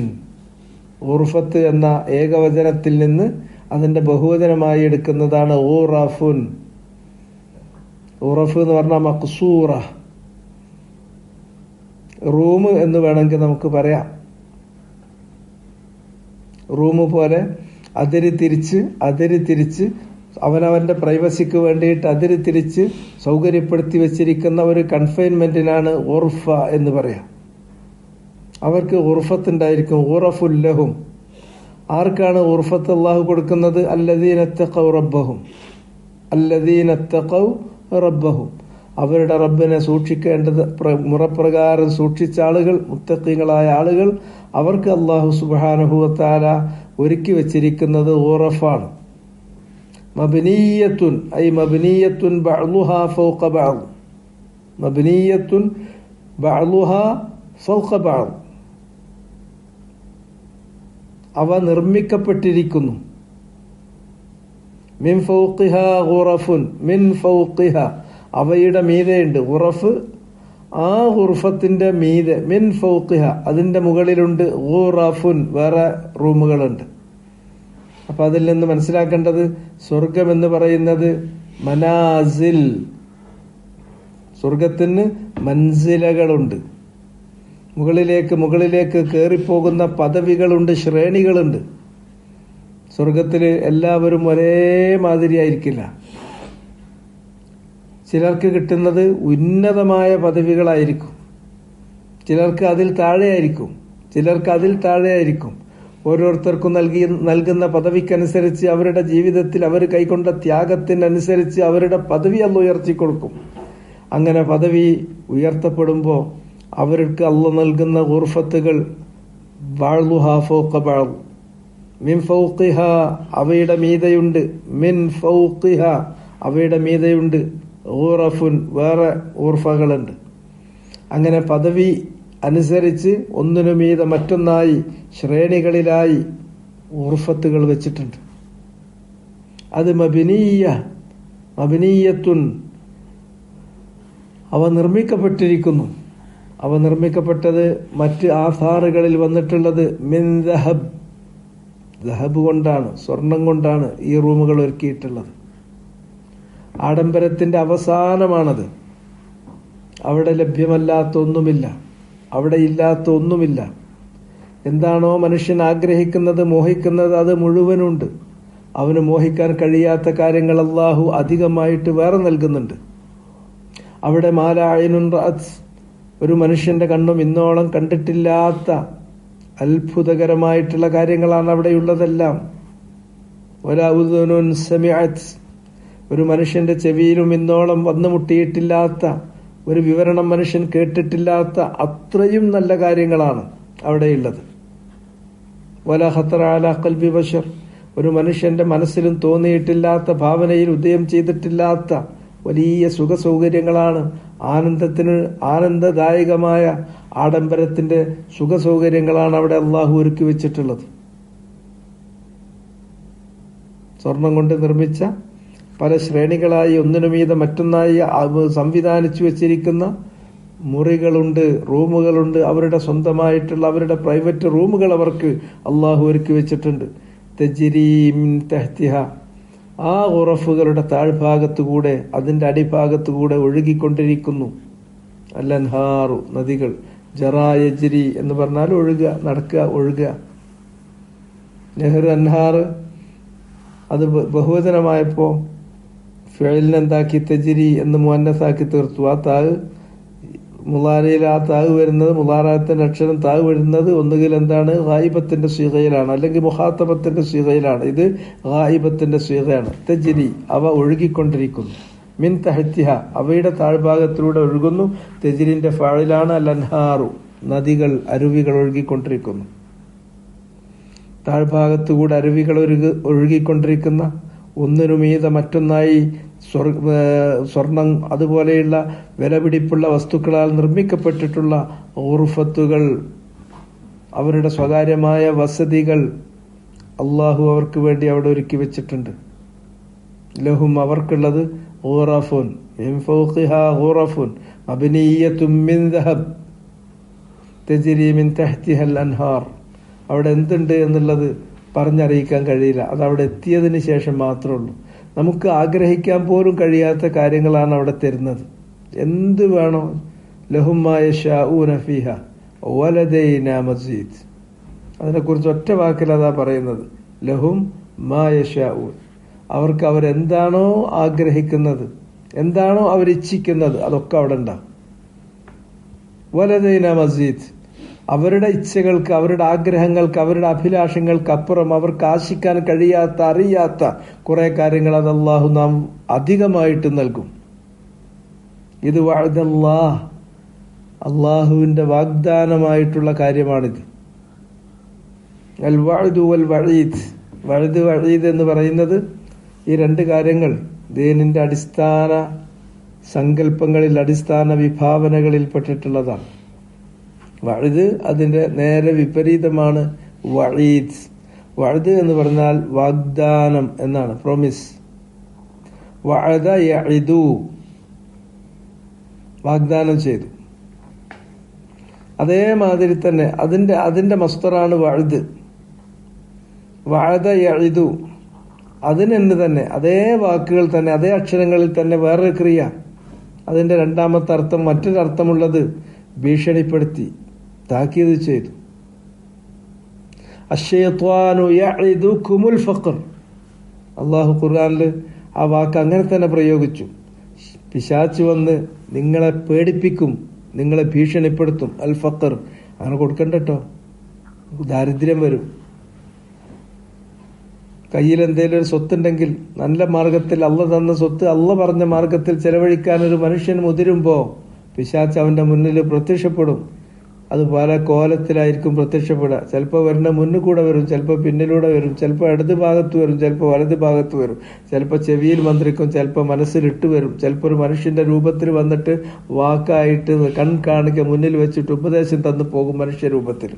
ഖുർഫത്ത് എന്ന ഏകവചനത്തിൽ നിന്ന് അതിന്റെ ബഹുവചനമായി എടുക്കുന്നതാണ് ഖുറഫുൻ. ഖുറഫ് എന്ന് പറഞ്ഞാൽ മഖ്സൂറ, റൂം എന്ന് വേണമെങ്കിൽ നമുക്ക് പറയാം. റൂം പോലെ അതിര് തിരിച്ച് അവനവന്റെ പ്രൈവസിക്ക് വേണ്ടിയിട്ട് അതിര് തിരിച്ച് സൗകര്യപ്പെടുത്തി വെച്ചിരിക്കുന്ന ഒരു കൺഫൈൻമെന്റിനാണ് ഉർഫ എന്ന് പറയാം. അവർക്ക് ഉർഫത്തുണ്ടായിരിക്കും. ഉറഫുല്ലഹും. ആർക്കാണ് ഉർഫത്ത് അള്ളാഹു കൊടുക്കുന്നത്? അല്ലദീന തഖൗ റബ്ബഹും, അല്ലദീന തഖൗ റബ്ബഹും. അവരുടെ റബ്ബിനെ സൂക്ഷിക്കേണ്ടത് മുറപ്രകാരം സൂക്ഷിച്ച ആളുകൾ, മുത്തഖീങ്ങളായ ആളുകൾ, അവർക്ക് അല്ലാഹു സുബ്ഹാനഹു വ തആല ഒരുക്കി വെച്ചിരിക്കുന്നത് ഉറഫാണ്. മബ്നിയത്തുൻ ഐ മബ്നിയത്തുൻ ബഅ്ളുഹാ ഫൗഖ ബഅ്, മബ്നിയത്തുൻ ബഅ്ളുഹാ ഫൗഖ ബഅ്. അവ നിർമ്മിക്കപ്പെട്ടിരിക്കുന്നു. മിൻ ഫൗഖിഹാ ഗുറഫുൻ, മിൻ ഫൗഖിഹാ, അവയുടെ മീതെയുണ്ട് ഗുറഫ്. ആ ഗുർഫത്തിന്റെ മീതെ മിൻ ഫൗഖിഹ, അതിന്റെ മുകളിലുണ്ട് ഗുറഫുൻ, വേറെ റൂമുകളുണ്ട്. അപ്പൊ അതിൽ നിന്ന് മനസ്സിലാക്കേണ്ടത് സ്വർഗം എന്ന് പറയുന്നത് മനാസിൽ, സ്വർഗത്തിന് മൻസിലകളുണ്ട്. മുകളിലേക്ക് കയറിപ്പോകുന്ന പദവികളുണ്ട്, ശ്രേണികളുണ്ട്. സ്വർഗത്തില് എല്ലാവരും ഒരേ മാതിരിയായിരിക്കില്ല. ചിലർക്ക് കിട്ടുന്നത് ഉന്നതമായ പദവികളായിരിക്കും, ചിലർക്ക് അതിൽ താഴെയായിരിക്കും. ഓരോരുത്തർക്കും നൽകുന്ന പദവിക്കനുസരിച്ച് അവരുടെ ജീവിതത്തിൽ അവർ കൈക്കൊണ്ട ത്യാഗത്തിനനുസരിച്ച് അവരുടെ പദവി അള്ളാഹു ഉയർത്തിക്കൊടുക്കും. അങ്ങനെ പദവി ഉയർത്തപ്പെടുമ്പോൾ അവർക്ക് അള്ളാഹു നൽകുന്ന ഗുർഫത്തുകൾ ബഅ്ളുഹാ ഫൗഖ ബഅ്, മിൻ ഫൗഖിഹ അവയുടെ മീതയുണ്ട്, മിൻ ഫൗഖിഹ അവയുടെ മീതയുണ്ട് ഊറഫുൻ വേറെ ഊർഫകളുണ്ട്. അങ്ങനെ പദവി അനുസരിച്ച് ഒന്നിനു മീത മറ്റൊന്നായി ശ്രേണികളിലായി ഊർഫത്തുകൾ വെച്ചിട്ടുണ്ട്. അത് മബിനീയത്തുൻ അവ നിർമ്മിക്കപ്പെട്ടിരിക്കുന്നു. അവ നിർമ്മിക്കപ്പെട്ടത് മറ്റ് ആധാറുകളിൽ വന്നിട്ടുള്ളത് മിൻ ദഹബ് കൊണ്ടാണ്, സ്വർണം കൊണ്ടാണ് ഈ റൂമുകൾ ഒരുക്കിയിട്ടുള്ളത്. ആഡംബരത്തിന്റെ അവസാനമാണത്. അവിടെ ലഭ്യമല്ലാത്ത ഒന്നുമില്ല, അവിടെ ഇല്ലാത്ത ഒന്നുമില്ല. എന്താണോ മനുഷ്യൻ ആഗ്രഹിക്കുന്നത്, മോഹിക്കുന്നത്, അത് മുഴുവനുണ്ട്. അവന് മോഹിക്കാൻ കഴിയാത്ത കാര്യങ്ങൾ അല്ലാഹു അധികമായിട്ട് വേറെ നൽകുന്നുണ്ട്. അവിടെ മാലായിനുൻ റഅത്ത് ഒരു മനുഷ്യന്റെ കണ്ണും ഇന്നോളം കണ്ടിട്ടില്ലാത്ത അത്ഭുതകരമായിട്ടുള്ള കാര്യങ്ങളാണ് അവിടെയുള്ളതെല്ലാം. വലാഉദുനുൻ സമിഅത്ത് ഒരു മനുഷ്യന്റെ ചെവിയിലും ഇന്നോളം വന്നുമുട്ടിയിട്ടില്ലാത്ത ഒരു വിവരണം മനുഷ്യൻ കേട്ടിട്ടില്ലാത്ത അത്രയും നല്ല കാര്യങ്ങളാണ് അവിടെയുള്ളത്. വലാ ഖത്തറ അലാ ഖൽബി ബശർ ഒരു മനുഷ്യന്റെ മനസ്സിലും തോന്നിയിട്ടില്ലാത്ത, ഭാവനയിൽ ഉദയം ചെയ്തിട്ടില്ലാത്ത വലിയ സുഖ സൗകര്യങ്ങളാണ്. ആനന്ദദായകമായ ആഡംബരത്തിന്റെ സുഖ സൗകര്യങ്ങളാണ് അവിടെ അള്ളാഹു ഒരുക്കി വെച്ചിട്ടുള്ളത്. സ്വർണം കൊണ്ട് നിർമ്മിച്ച പല ശ്രേണികളായി ഒന്നിനു മീതെ മറ്റൊന്നായി സംവിധാനിച്ചു വെച്ചിരിക്കുന്ന മുറികളുണ്ട്, റൂമുകളുണ്ട്. അവരുടെ സ്വന്തമായിട്ടുള്ള അവരുടെ പ്രൈവറ്റ് റൂമുകൾ അവർക്ക് അള്ളാഹു ഒരുക്കി വെച്ചിട്ടുണ്ട്. തജ്രീ മിൻ തഹ്തിഹ ആ ഉറഫുകളുടെ താഴ്ഭാഗത്തുകൂടെ, അതിന്റെ അടിഭാഗത്തുകൂടെ ഒഴുകിക്കൊണ്ടിരിക്കുന്നു. അൽ-അൻഹാറു നദികൾ, ജറാ യജ്രി എന്ന് പറഞ്ഞാൽ ഒഴുകുക, നടക്കുക, ഒഴുകുക. നെഹ്ർ അൻഹാർ അത് ബഹുവചനമായപ്പോ ഫിഅലിനെന്താക്കി തജ്രി എന്ന് മുഅന്നസാക്കി തീർത്തു. ആ താഗ് മുളാരയിൽ ആ താഗ് വരുന്നത്, മുളാറത്തിന്റെ അക്ഷരം താഗ് വരുന്നത് ഒന്നുകിൽ എന്താണ് ഗായിബത്തിന്റെ സ്വീകയിലാണ്, അല്ലെങ്കിൽ മുഖാത്തബത്തിന്റെ സ്വീകയിലാണ്. ഇത് ഗായിബത്തിന്റെ സ്വീകയാണ്. തജ്രി അവ ഒഴുകിക്കൊണ്ടിരിക്കുന്നു. മിൻ തഹ്തിഹ അവയുടെ താഴ്ഭാഗത്തിലൂടെ ഒഴുകുന്നു. തജ്രിന്റെ ഫാഇലാണ് അൽ-അൻഹാറു നദികൾ, അരുവികൾ ഒഴുകിക്കൊണ്ടിരിക്കുന്നു. താഴ്ഭാഗത്തുകൂടെ അരുവികൾ ഒഴുകിക്കൊണ്ടിരിക്കുന്ന, ഒന്നിനുമീത മറ്റൊന്നായി സ്വർണം അതുപോലെയുള്ള വിലപിടിപ്പുള്ള വസ്തുക്കളാൽ നിർമ്മിക്കപ്പെട്ടിട്ടുള്ള ഉർഫത്തുകൾ, അവരുടെ സ്വകാര്യമായ വസതികൾ അള്ളാഹു അവർക്ക് വേണ്ടി അവിടെ ഒരുക്കി വെച്ചിട്ടുണ്ട്. ലഹും അവർക്കുള്ളത് ഊറഫുൻ മിൻ ഫൗഖിഹാ ഊറഫുൻ മബ്നിയ്യത്തുൻ മിൻ ദഹബ് തജ്രി മിൻ തഹ്തിഹൽ അൻഹാർ. അവിടെ എന്തുണ്ട് എന്നുള്ളത് പറഞ്ഞറിയിക്കാൻ കഴിയില്ല. അത് അവിടെ എത്തിയതിന് ശേഷം മാത്രമേ ഉള്ളൂ. നമുക്ക് ആഗ്രഹിക്കാൻ പോലും കഴിയാത്ത കാര്യങ്ങളാണ് അവിടെ തരുന്നത്. എന്ത് വേണോ ലഹും മാ യശാഊന ഫീഹ വലദൈനാ മസീദ്. അതിനെക്കുറിച്ച് ഒറ്റ വാക്കിൽ അതാ പറയുന്നത്. ലഹും മാ യശാഊൻ അവർക്ക് അവരെന്താണോ ആഗ്രഹിക്കുന്നത്, എന്താണോ അവരിച്ഛിക്കുന്നത്, അതൊക്കെ അവിടെ ഉണ്ടാവും. വലദൈനാ മസീദ് അവരുടെ ഇച്ഛകൾക്ക്, അവരുടെ ആഗ്രഹങ്ങൾക്ക്, അവരുടെ അഭിലാഷങ്ങൾക്ക് അപ്പുറം അവർക്ക് ആശിക്കാൻ കഴിയാത്ത, അറിയാത്ത കുറെ കാര്യങ്ങൾ അത് അല്ലാഹു നാം അധികമായിട്ട് നൽകും. ഇത് വഅദല്ലാഹ് അള്ളാഹുവിന്റെ വാഗ്ദാനമായിട്ടുള്ള കാര്യമാണിത്. അൽ വഅദു വൽ വഈദ്. വഅദ് വഈദ് എന്ന് പറയുന്നത് ഈ രണ്ട് കാര്യങ്ങൾ ദീനിന്റെ അടിസ്ഥാന സങ്കല്പങ്ങളിൽ, അടിസ്ഥാന വിഭാവനകളിൽ പെട്ടിട്ടുള്ളതാണ്. വഅദ് അതിന്റെ നേരെ വിപരീതമാണ് വഈദ്. വഅദ് എന്ന് പറഞ്ഞാൽ വാഗ്ദാനം എന്നാണ്, പ്രോമിസ്. വഅദ യഇദു വാഗ്ദാനം ചെയ്തു. അതേമാതിരി തന്നെ അതിന്റെ മസ്ദറാണ് വഅദ്. വഅദ യഇദു അതിനെന്ന് തന്നെ അതേ വാക്കുകൾ തന്നെ, അതേ അക്ഷരങ്ങളിൽ തന്നെ വേറൊരു ക്രിയ. അതിന്റെ രണ്ടാമത്തെ അർത്ഥം, മറ്റൊരർത്ഥമുള്ളത് ഭീഷണിപ്പെടുത്തി, താക്കീത് ചെയ്തു. അശ്ശൈത്വാനു യഇദുകുമുൽ ഫഖർ. അല്ലാഹു ഖുർആനിൽ ആ വാക്ക് അങ്ങനെ തന്നെ പ്രയോഗിച്ചു. പിശാച് വന്ന് നിങ്ങളെ പേടിപ്പിക്കും, നിങ്ങളെ ഭീഷണിപ്പെടുത്തും. അൽ ഫഖർ അങ്ങനെ കൊടുക്കണ്ടോ, ദാരിദ്ര്യം വരും. കയ്യിൽ എന്തെങ്കിലും ഒരു സ്വത്തുണ്ടെങ്കിൽ നല്ല മാർഗത്തിൽ, അള്ള തന്ന സ്വത്ത് അള്ള പറഞ്ഞ മാർഗത്തിൽ ചെലവഴിക്കാൻ ഒരു മനുഷ്യൻ മുതിരുമ്പോ പിശാച് അവന്റെ മുന്നിൽ പ്രത്യക്ഷപ്പെടും. അത് പല കോലത്തിലായിരിക്കും പ്രത്യക്ഷപ്പെടുക. ചിലപ്പോൾ വരുന്ന മുന്നിൽ കൂടെ വരും, ചിലപ്പോൾ പിന്നിലൂടെ വരും, ചിലപ്പോൾ ഇടത് ഭാഗത്ത് വരും, ചിലപ്പോൾ വലത് ഭാഗത്ത് വരും, ചിലപ്പോൾ ചെവിയിൽ മന്ത്രിക്കും, ചിലപ്പോൾ മനസ്സിലിട്ട് വരും, ചിലപ്പോൾ ഒരു മനുഷ്യന്റെ രൂപത്തിൽ വന്നിട്ട് വാക്കായിട്ട് കാണിക്ക മുന്നിൽ വെച്ചിട്ട് ഉപദേശം തന്നു പോകും മനുഷ്യരൂപത്തിൽ.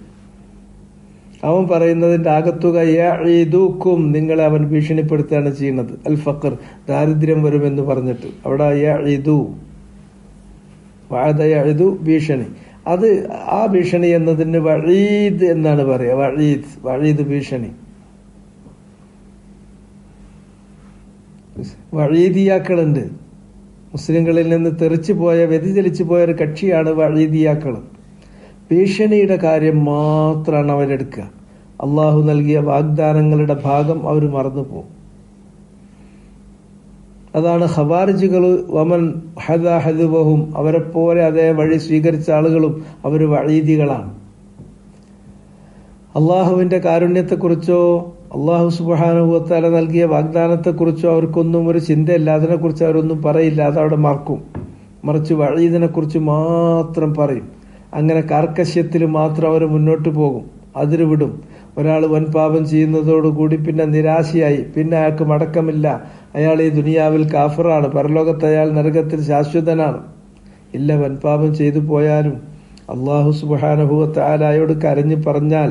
അവൻ പറയുന്നതിന്റെ ആകത്തുക യഈദുക്കും, നിങ്ങളെ അവൻ ഭീഷണിപ്പെടുത്തുകയാണ് ചെയ്യുന്നത്. അൽ ഫഖർ, ദാരിദ്ര്യം വരുമെന്ന് പറഞ്ഞിട്ട് അവിടെ യഈദു വഅദ യഈദു, ഭീഷണി. അത് ആ ഭീഷണി എന്നതിന് വഈദ് എന്നാണ് പറയുക. വഈദ് ഭീഷണി. വഈദിയാക്കളുണ്ട്. മുസ്ലിങ്ങളിൽ നിന്ന് തെറിച്ചു പോയ, വ്യതിചലിച്ചു പോയ ഒരു കക്ഷിയാണ് വഈദിയാക്കൾ. ഭീഷണിയുടെ കാര്യം മാത്രമാണ് അവരെടുക്കുക. അള്ളാഹു നൽകിയ വാഗ്ദാനങ്ങളുടെ ഭാഗം അവർ മറന്നു പോകും. അതാണ് ഖവാരിജുകൾ. വമൻ ഹദാ ഹദുവഹും, അവരെ പോലെ അതേ വഴി സ്വീകരിച്ച ആളുകളും അവർ വഈദികളാണ്. അള്ളാഹുവിന്റെ കാരുണ്യത്തെക്കുറിച്ചോ അള്ളാഹു സുബ്ഹാനഹു വ തആല നൽകിയ വാഗ്ദാനത്തെക്കുറിച്ചോ അവർക്കൊന്നും ഒരു ചിന്തയില്ല. അതിനെക്കുറിച്ച് അവരൊന്നും പറയില്ല, അതവിടെ മറക്കും. മറിച്ച് വഈദിനെ കുറിച്ച് മാത്രം പറയും. അങ്ങനെ കാർക്കശ്യത്തിൽ മാത്രം അവർ മുന്നോട്ട് പോകും, അതിര് വിടും. ഒരാൾ വൻപാപം ചെയ്യുന്നതോടുകൂടി പിന്നെ നിരാശയായി, പിന്നെ അയാൾക്ക് മടക്കമില്ല, അയാൾ ഈ ദുനിയാവിൽ കാഫിറാണ്, പരലോകത്ത് അയാൾ നരകത്തിൽ ശാശ്വതനാണ്. ഇല്ല, വൻപാപം ചെയ്തു പോയാലും അള്ളാഹു സുബ്ഹാനഹു വ തആലയോട് കരഞ്ഞു പറഞ്ഞാൽ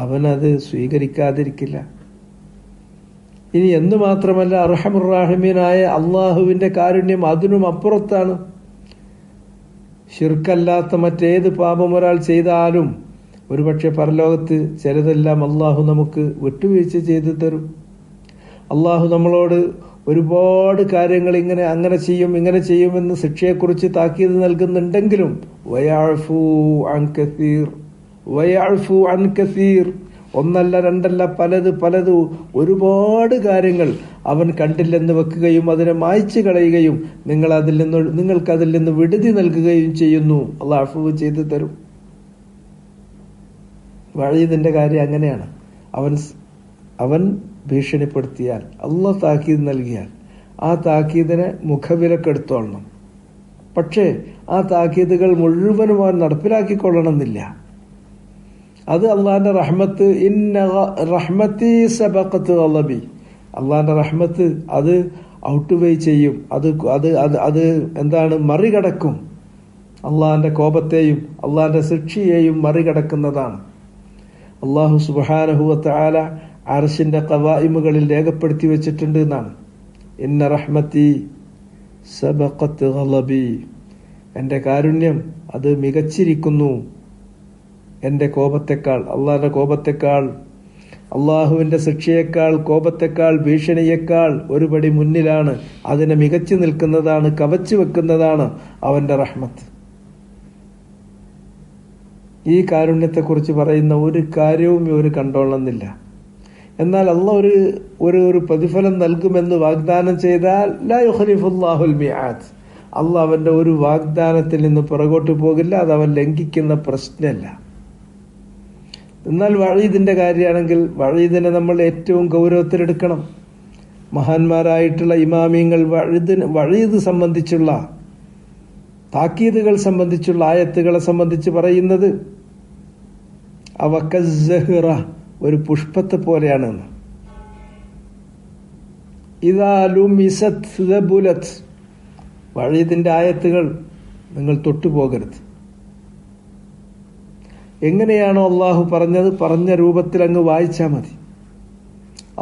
അവനത് സ്വീകരിക്കാതിരിക്കില്ല. ഇനി എന്ന് മാത്രമല്ല, അർഹമുർ റഹീമീനായ അള്ളാഹുവിന്റെ കാരുണ്യം അതിനും അപ്പുറത്താണ്. ശിർക്കല്ലാത്ത മറ്റേത് പാപം ഒരാൾ ചെയ്താലും ഒരുപക്ഷെ പരലോകത്ത് ചിലതെല്ലാം അള്ളാഹു നമുക്ക് വിട്ടുവീഴ്ച ചെയ്തു തരും. അള്ളാഹു നമ്മളോട് ഒരുപാട് കാര്യങ്ങൾ അങ്ങനെ ചെയ്യും ചെയ്യുമെന്ന് ശിക്ഷയെക്കുറിച്ച് താക്കീത് നൽകുന്നുണ്ടെങ്കിലും വയഅഫു അൻ കസീർ, ഒന്നല്ല രണ്ടല്ല പലത് ഒരുപാട് കാര്യങ്ങൾ അവൻ കണ്ടില്ലെന്ന് വെക്കുകയും അതിനെ മായ്ച്ചു കളയുകയും നിങ്ങൾക്ക് അതിൽ നിന്ന് വിടുതി നൽകുകയും ചെയ്യുന്നു. അള്ളാഹു അഫ്വ് ചെയ്തു തരും. വഈദിന്റെ കാര്യം അങ്ങനെയാണ്. അവൻ ഭീഷണിപ്പെടുത്തിയാൽ, അള്ളാഹ് താക്കീത് നൽകിയാൽ ആ താക്കീതിനെ മുഖവിലക്കെടുത്തോളണം. പക്ഷേ ആ താക്കീതുകൾ മുഴുവനും അവൻ നടപ്പിലാക്കിക്കൊള്ളണമെന്നില്ല. അത് അള്ളാഹിന്റെ റഹ്മത്ത്, ഇന്ന റഹ്മത്തി സബഖത്ത് ഗളബി, അള്ളാഹിന്റെ റഹ്മത്ത് അത് ഔട്ട്വേ ചെയ്യും. അത് എന്താണ്, മറികടക്കും. അള്ളാഹിന്റെ കോപത്തെയും അള്ളാഹിന്റെ ശിക്ഷയെയും മറികടക്കുന്നതാണ്. അള്ളാഹു സുബ്ഹാനഹു വ തആല അർശിന്റെ ഖവായിമുകളിൽ രേഖപ്പെടുത്തി വെച്ചിട്ടുണ്ട് എന്നാണ്. ഇന്ന റഹ്മത്തി സബഖത്ത് ഗളബി, എന്റെ കാരുണ്യം അത് മികച്ചിരിക്കുന്നു എന്റെ കോപത്തെക്കാൾ, അള്ളാഹിന്റെ കോപത്തെക്കാൾ, അള്ളാഹുവിന്റെ ശിക്ഷയേക്കാൾ, കോപത്തെക്കാൾ, ഭീഷണിയേക്കാൾ ഒരുപടി മുന്നിലാണ്. അതിനെ മികച്ചു നിൽക്കുന്നതാണ്, കവച്ചു വെക്കുന്നതാണ് അവന്റെ റഹ്മത്ത്. ഈ കാരുണ്യത്തെക്കുറിച്ച് പറയുന്ന ഒരു കാര്യവും ഇവർ കണ്ടോളണമെന്നില്ല. എന്നാൽ അള്ളാഹ് ഒരു പ്രതിഫലം നൽകുമെന്ന് വാഗ്ദാനം ചെയ്താൽ ലാ യുഖ്ലിഫുല്ലാഹുൽ മിആദ്, അള്ളാഹ് അവന്റെ ഒരു വാഗ്ദാനത്തിൽ നിന്ന് പുറകോട്ട് പോകില്ല. അത് അവൻ ലംഘിക്കുന്ന പ്രശ്നമല്ല. എന്നാൽ വഈദിന്റെ കാര്യമാണെങ്കിൽ വഈദിനെ നമ്മൾ ഏറ്റവും ഗൗരവത്തിലെടുക്കണം. മഹാന്മാരായിട്ടുള്ള ഇമാമിങ്ങൾ വഈദ് സംബന്ധിച്ചുള്ള താക്കീതുകൾ സംബന്ധിച്ചുള്ള ആയത്തുകളെ സംബന്ധിച്ച് പറയുന്നത് അവ കസ്സഹ്റ, ഒരു പുഷ്പത്തെ പോലെയാണെന്ന്. ഇദാ ലുമിസത് ദബുലത്, വഈദിന്റെ ആയത്തുകൾ നിങ്ങൾ തൊട്ടുപോകരുത്. എങ്ങനെയാണോ അള്ളാഹു പറഞ്ഞത്, പറഞ്ഞ രൂപത്തിൽ അങ്ങ് വായിച്ചാൽ മതി.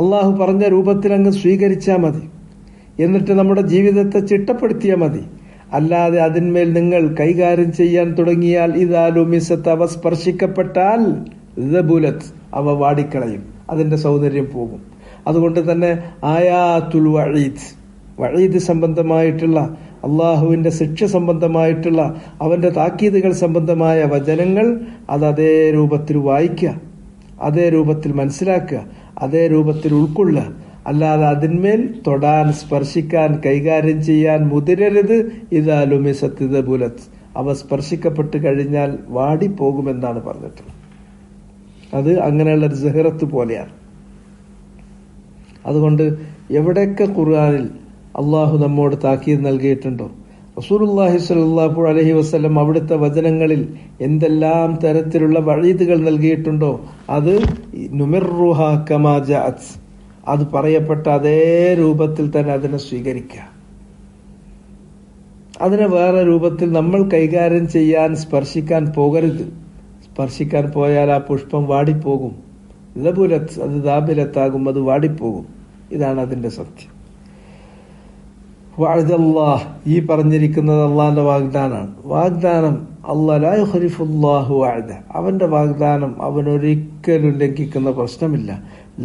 അള്ളാഹു പറഞ്ഞ രൂപത്തിൽ അങ്ങ് സ്വീകരിച്ചാൽ മതി. എന്നിട്ട് നമ്മുടെ ജീവിതത്തെ ചിട്ടപ്പെടുത്തിയാൽ മതി. അല്ലാതെ അതിന്മേൽ നിങ്ങൾ കൈകാര്യം ചെയ്യാൻ തുടങ്ങിയാൽ ഇദാ ലുമിസത്, അവ സ്പർശിക്കപ്പെട്ടാൽ ദബുലത്, അവ വാടിക്കളയും, അതിന്റെ സൗന്ദര്യം പോകും. അതുകൊണ്ട് തന്നെ ആയാത്തുൽ വഈദ് സംബന്ധമായിട്ടുള്ള, അള്ളാഹുവിന്റെ ശിക്ഷ സംബന്ധമായിട്ടുള്ള, അവന്റെ താക്കീതുകൾ സംബന്ധമായ വചനങ്ങൾ അത് അതേ രൂപത്തിൽ വായിക്കുക, അതേ രൂപത്തിൽ മനസ്സിലാക്കുക, അതേ രൂപത്തിൽ ഉൾക്കൊള്ളുക. അല്ലാതെ അതിന്മേൽ തൊടാൻ, സ്പർശിക്കാൻ, കൈകാര്യം ചെയ്യാൻ മുതിരരുത്. ഇദാ ലുമിസത് ദബുലത്, അവ സ്പർശിക്കപ്പെട്ട് കഴിഞ്ഞാൽ വാടിപ്പോകുമെന്നാണ് പറഞ്ഞിട്ടുള്ളത്. അത് അങ്ങനെയുള്ള ഒരു സഹറത്ത് പോലെയാണ്. അതുകൊണ്ട് എവിടെയൊക്കെ ഖുർആനിൽ അള്ളാഹു നമ്മോട് താക്കീത് നൽകിയിട്ടുണ്ടോ റസൂലുള്ളാഹി സ്വല്ലല്ലാഹു അലൈഹി വസല്ലം അവിടുത്തെ വചനങ്ങളിൽ എന്തെല്ലാം തരത്തിലുള്ള വഴീതുകൾ നൽകിയിട്ടുണ്ടോ അത് നുമിറുഹ കമാ ജഅത്, അത് പറയപ്പെട്ട അതേ രൂപത്തിൽ തന്നെ അതിനെ സ്വീകരിക്കുക. അതിനെ വേറെ രൂപത്തിൽ നമ്മൾ കൈകാര്യം ചെയ്യാൻ സ്പർശിക്കാൻ പോകരുത്. സ്പർശിക്കാൻ പോയാൽ ആ പുഷ്പം വാടിപ്പോകും. അത് ദാബിലത്താകും, അത് വാടിപ്പോകും. ഇതാണ് അതിന്റെ സത്യം. വഅദല്ലാഹ്, ഈ പറഞ്ഞിരിക്കുന്നത് അള്ളാന്റെ വാഗ്ദാനാണ്. വാഗ്ദാനം അല്ലാഹു ലാ യുഖ്ലിഫുല്ലാഹു വഅദ, അവന്റെ വാഗ്ദാനം അവൻ ഒരിക്കലും ലംഘിക്കുന്ന പ്രശ്നമില്ല.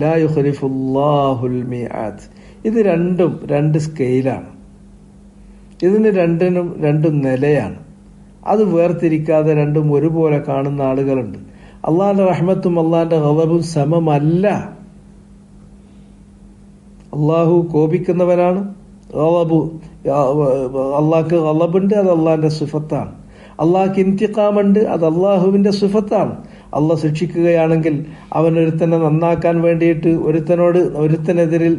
ലാ യുഖ്ലിഫുല്ലാഹുൽ മിആദ്. ഇത് രണ്ടും രണ്ട് സ്കെയിലാണ്. ഇതിന് രണ്ടിനും രണ്ടും നിലയാണ്. അത് വേർതിരിക്കാതെ രണ്ടും ഒരുപോലെ കാണുന്ന ആളുകളുണ്ട്. അള്ളാന്റെ റഹ്മത്തും അള്ളാന്റെ ഗളബും സമമല്ല. അള്ളാഹു കോപിക്കുന്നവനാണ്. അള്ളാഹ്ക്ക് ഗളബുണ്ട്, അത് അള്ളാന്റെ സിഫത്താണ്. അള്ളാഹ്ക്ക് ഇന്തിഖാമുണ്ട്, അത് അള്ളാഹുവിന്റെ സിഫത്താണ്. അള്ളാഹ് ശിക്ഷിക്കുകയാണെങ്കിൽ അവൻ ഒരുത്തനെ നന്നാക്കാൻ വേണ്ടിയിട്ട് ഒരുത്തനെതിരിൽ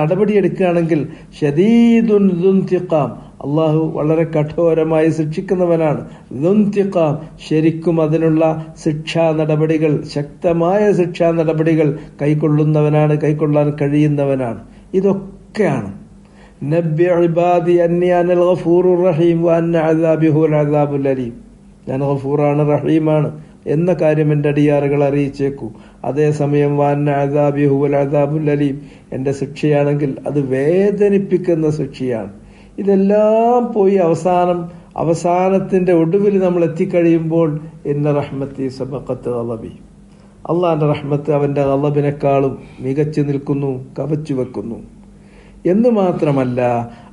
നടപടിയെടുക്കുകയാണെങ്കിൽ ശദീദുൻ ദുൻതിഖാം, അള്ളാഹു വളരെ കഠോരമായി ശിക്ഷിക്കുന്നവനാണ്. ദുൻതിഖാം, ശരിക്കും അതിനുള്ള ശിക്ഷാ നടപടികൾ, ശക്തമായ ശിക്ഷാ നടപടികൾ കൈക്കൊള്ളുന്നവനാണ്, കൈക്കൊള്ളാൻ കഴിയുന്നവനാണ്. ഇതൊക്കെയാണ് നബ്ബി ഇബാദി അന്നി അനൽ ഗഫൂറുർ റഹീം വ അന്ന അദാബി ഹുവൽ അദാബുൽ അലീം. ഞാൻ ഗഫൂറാണ്, റഹീമാണ് എന്ന കാര്യം എൻ്റെ അടിയാറുകൾ അറിയിച്ചേക്കൂ. അതേസമയം വ അന്ന അദാബി ഹുവൽ അദാബുൽ അലീം, എൻ്റെ ശിക്ഷയാണെങ്കിൽ അത് വേദനിപ്പിക്കുന്ന ശിക്ഷയാണ്. ഇതെല്ലാം പോയി അവസാനത്തിന്റെ ഒടുവിൽ നമ്മൾ എത്തിക്കഴിയുമ്പോൾ ഇന്ന റഹ്മത്തി സബഖത്ത് ഗളബി, അള്ളാന്റെ റഹ്മത്ത് അവന്റെ ഗളബിനേക്കാളും മികച്ചു നിൽക്കുന്നു, കവച്ചു വെക്കുന്നു. എന്ന് മാത്രമല്ല,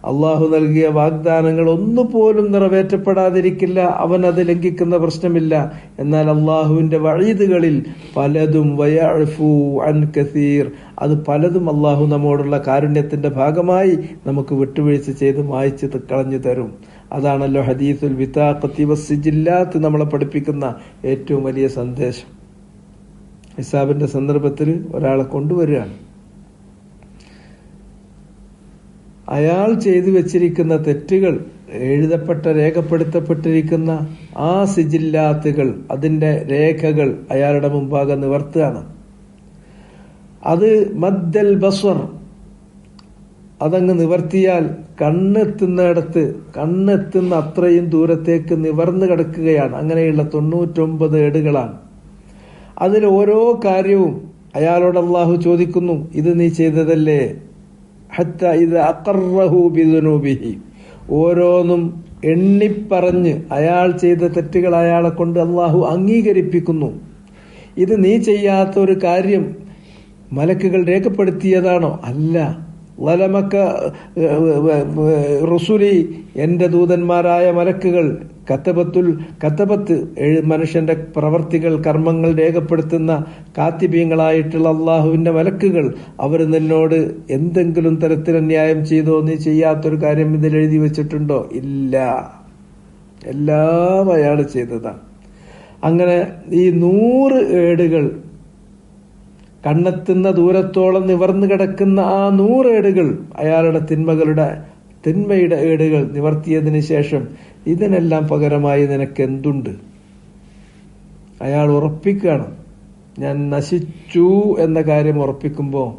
അള്ളാഹു നൽകിയ വാഗ്ദാനങ്ങൾ ഒന്നുപോലും നിറവേറ്റപ്പെടാതിരിക്കില്ല. അവൻ അത് ലംഘിക്കുന്ന പ്രശ്നമില്ല. എന്നാൽ അള്ളാഹുവിന്റെ വഴീതുകളിൽ പലതും വയഅഫു അൻ കസീർ, അത് പലതും അള്ളാഹു നമ്മോടുള്ള കാരുണ്യത്തിന്റെ ഭാഗമായി നമുക്ക് വിട്ടുവീഴ്ച ചെയ്ത് മായ്ച്ച് കളഞ്ഞു തരും. അതാണല്ലോ ഹദീസുൽ ബിതാഖത്തി വസ്സിജില്ലാത്ത് നമ്മളെ പഠിപ്പിക്കുന്ന ഏറ്റവും വലിയ സന്ദേശം. ഹിസാബിന്റെ സന്ദർഭത്തിൽ ഒരാളെ കൊണ്ടുവരികയാണ്. അയാൾ ചെയ്തു വെച്ചിരിക്കുന്ന തെറ്റുകൾ രേഖപ്പെടുത്തപ്പെട്ടിരിക്കുന്ന ആ സിജില്ലാത്തുകൾ, അതിന്റെ രേഖകൾ അയാളുടെ മുമ്പാകെ നിവർത്തുകയാണ്. അത് മദ്ദൽ ബസ്വർ, അതങ്ങ് നിവർത്തിയാൽ കണ്ണെത്തുന്ന അത്രയും ദൂരത്തേക്ക് നിവർന്നു കിടക്കുകയാണ്. അങ്ങനെയുള്ള 99 ഏടുകളാണ്. അതിൽ ഓരോ കാര്യവും അയാളോട് അള്ളാഹു ചോദിക്കുന്നു, ഇത് നീ ചെയ്തതല്ലേ? ഹത്താ ഇദാ അഖറഹു ബിദുനൂബിഹി, ഓരോന്നും എണ്ണിപ്പറഞ്ഞ് അയാൾ ചെയ്ത തെറ്റുകൾ അയാളെ കൊണ്ട് അള്ളാഹു അംഗീകരിപ്പിക്കുന്നു. ഇത് നീ ചെയ്യാത്ത ഒരു കാര്യം മലക്കുകൾ രേഖപ്പെടുത്തിയതാണോ? അല്ല. വലമക്ക റുസുലി, എന്റെ ദൂതന്മാരായ മലക്കുകൾ, കത്തബത്ത് മനുഷ്യന്റെ പ്രവർത്തികൾ, കർമ്മങ്ങൾ രേഖപ്പെടുത്തുന്ന കാത്തിബീങ്ങളായിട്ടുള്ള അള്ളാഹുവിന്റെ മലക്കുകൾ, അവർ നിന്നോട് എന്തെങ്കിലും തരത്തിൽ ന്യായം ചെയ്തോ? നീ ചെയ്യാത്തൊരു കാര്യം ഇതിൽ എഴുതി വെച്ചിട്ടുണ്ടോ? ഇല്ല. എല്ലാം അയാൾ ചെയ്തതാണ്. അങ്ങനെ ഈ 100 ഏടുകൾ, കണ്ണെത്തുന്ന ദൂരത്തോളം നിവർന്നു കിടക്കുന്ന ആ 100 ഏടുകൾ അയാളുടെ തിന്മയുടെ ഏടുകൾ നിവർത്തിയതിന് ശേഷം ഇതിനെല്ലാം പകരമായി നിനക്ക് എന്തുണ്ട്? അയാൾ ഉറപ്പിക്കുകയാണ്. ഞാൻ നശിച്ചു എന്ന കാര്യം ഉറപ്പിക്കുമ്പോൾ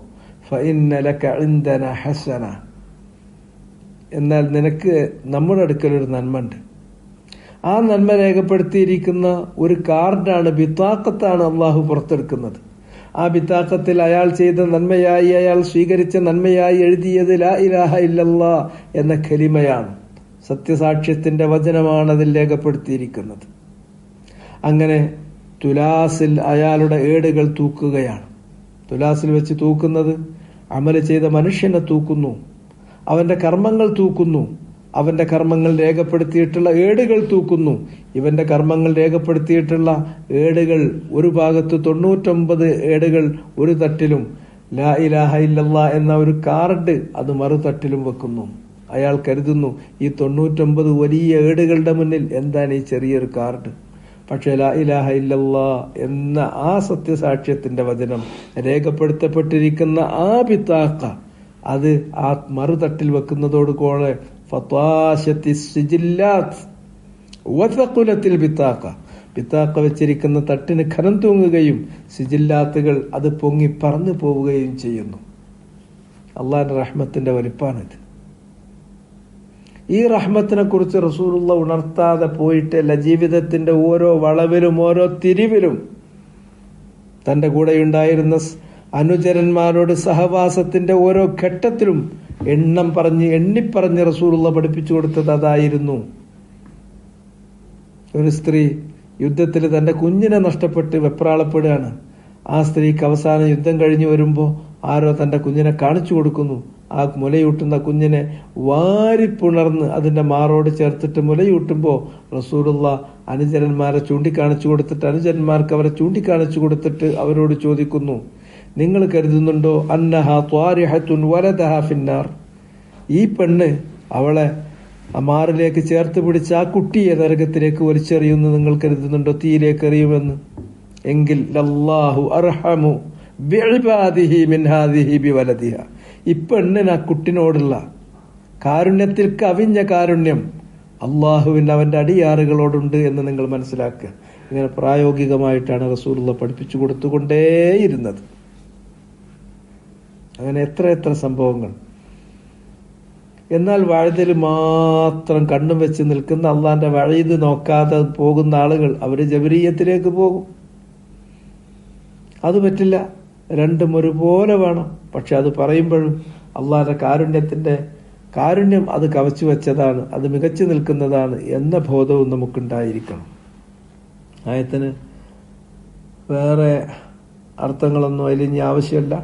ഫഇന്ന ലക ഇൻദന ഹസന, എന്നാൽ നിനക്ക് നമ്മുടെ അടുക്കൽ ഒരു നന്മ ഉണ്ട്. ആ നന്മ രേഖപ്പെടുത്തിയിരിക്കുന്ന ഒരു കാർഡാണ്, ബിതാഖത്താണ് അള്ളാഹു പുറത്തെടുക്കുന്നത്. ആ ബിതാഖത്തിൽ അയാൾ ചെയ്ത നന്മയായി, അയാൾ സ്വീകരിച്ച നന്മയായി എഴുതിയത് ലാ ഇലാഹ ഇല്ലല്ലാ എന്ന കലിമയാണ്. സത്യസാക്ഷ്യത്തിന്റെ വചനമാണ് അതിൽ രേഖപ്പെടുത്തിയിരിക്കുന്നത്. അങ്ങനെ തുലാസിൽ അയാളുടെ ഏടുകൾ തൂക്കുകയാണ്. തുലാസിൽ വെച്ച് തൂക്കുന്നത് അമല് ചെയ്ത മനുഷ്യനെ തൂക്കുന്നു, അവന്റെ കർമ്മങ്ങൾ തൂക്കുന്നു, അവന്റെ കർമ്മങ്ങൾ രേഖപ്പെടുത്തിയിട്ടുള്ള ഏടുകൾ തൂക്കുന്നു. ഇവന്റെ കർമ്മങ്ങൾ രേഖപ്പെടുത്തിയിട്ടുള്ള ഏടുകൾ ഒരു ഭാഗത്ത് 99 ഏടുകൾ ഒരു തട്ടിലും, ലാ ഇലാഹ ഇല്ലല്ലാ എന്ന ഒരു കാർഡ് അത് മറുതട്ടിലും വെക്കുന്നു. അയാൾ കരുതുന്നു ഈ 99 വലിയ ഏടുകളുടെ മുന്നിൽ എന്താണ് ഈ ചെറിയൊരു കാർഡ്? പക്ഷെ ലാ ഇലാഹ ഇല്ലല്ലാ എന്ന ആ സത്യസാക്ഷ്യത്തിന്റെ വചനം രേഖപ്പെടുത്തപ്പെട്ടിരിക്കുന്ന ആ ബിതാഖ, അത് ആ മറുതട്ടിൽ വെക്കുന്നതോടുകൂടെ ഫതാശത്തി സിജില്ലാത്ത് വതഖുലത്തിൽ ബിത്താഖ, ബിത്താഖ വെച്ചിരിക്കുന്ന തട്ടിന് ഖനം തൂങ്ങുകയും സിജില്ലാത്തുകൾ അത് പൊങ്ങി പറന്നു പോവുകയും ചെയ്യുന്നു. അള്ളാഹിന്റെ റഹ്മത്തിന്റെ വലിപ്പാണിത്. ഈ റഹ്മത്തിനെ കുറിച്ച് റസൂലുള്ള ഉണർത്താതെ പോയിട്ടല്ല. ജീവിതത്തിന്റെ ഓരോ വളവിലും ഓരോ തിരിവിലും തന്റെ കൂടെയുണ്ടായിരുന്ന അനുചരന്മാരോട് സഹവാസത്തിന്റെ ഓരോ ഘട്ടത്തിലും എണ്ണിപ്പറഞ്ഞ് റസൂലുള്ള പഠിപ്പിച്ചു കൊടുത്തത് അതായിരുന്നു. ഒരു സ്ത്രീ യുദ്ധത്തിൽ തന്റെ കുഞ്ഞിനെ നഷ്ടപ്പെട്ട് വെപ്രാളപ്പെടുകയാണ്. ആ സ്ത്രീക്ക് അവസാനം യുദ്ധം കഴിഞ്ഞു വരുമ്പോൾ ആരോ തന്റെ കുഞ്ഞിനെ കാണിച്ചു കൊടുക്കുന്നു. ആ മുലയൂട്ടുന്ന കുഞ്ഞിനെ വാരിപ്പുണർന്ന് അതിന്റെ മാറോട് ചേർത്തിട്ട് മുലയൂട്ടുമ്പോൾ റസൂലുള്ള അനുചരന്മാരെ ചൂണ്ടിക്കാണിച്ചു കൊടുത്തിട്ട് അനുചരന്മാർക്ക് അവരെ ചൂണ്ടിക്കാണിച്ചു കൊടുത്തിട്ട് അവരോട് ചോദിക്കുന്നു, നിങ്ങൾ കരുതുന്നുണ്ടോ അന്നഹ ത്വാരിഹത്തുൻ വലദഹ ഫിന്നാർ, ഈ പെണ്ണ് അവളെ മാറിലേക്ക് ചേർത്ത് പിടിച്ച് ആ കുട്ടിയെ നരകത്തിലേക്ക് വലിച്ചെറിയുമെന്ന് നിങ്ങൾ കരുതുന്നുണ്ടോ, തീയിലേക്ക് എറിയുമെന്ന്? എങ്കിൽ ലല്ലാഹു അർഹമു ബിഇബാദിഹി മിൻ ഹാദിഹി ബിവലദിഹ, ഈ പെണ്ണിന് ആ കുട്ടിനോടുള്ള കാരുണ്യത്തിൽ കവിഞ്ഞ കാരുണ്യം അള്ളാഹുവിന് അവന്റെ അടിയാറുകളോടുണ്ട് എന്ന് നിങ്ങൾ മനസ്സിലാക്കുക. ഇങ്ങനെ പ്രായോഗികമായിട്ടാണ് റസൂലുള്ള പഠിപ്പിച്ചു കൊടുത്തുകൊണ്ടേയിരുന്നത്. അങ്ങനെ എത്ര സംഭവങ്ങൾ. എന്നാൽ വഴുതിൽ മാത്രം കണ്ണും വെച്ച് നിൽക്കുന്ന, അള്ളാന്റെ വഴീത് നോക്കാതെ പോകുന്ന ആളുകൾ അവര് ജബരീയത്തിലേക്ക് പോകും. അത് പറ്റില്ല. രണ്ടും ഒരുപോലെ വേണം. പക്ഷെ അത് പറയുമ്പോഴും അള്ളാന്റെ കാരുണ്യം അത് കവച്ചു വെച്ചതാണ്, അത് മികച്ചു നിൽക്കുന്നതാണ് എന്ന ബോധവും നമുക്കുണ്ടായിരിക്കണം. ആയത്തിന് വേറെ അർത്ഥങ്ങളൊന്നും അതിലിനി ആവശ്യമില്ല.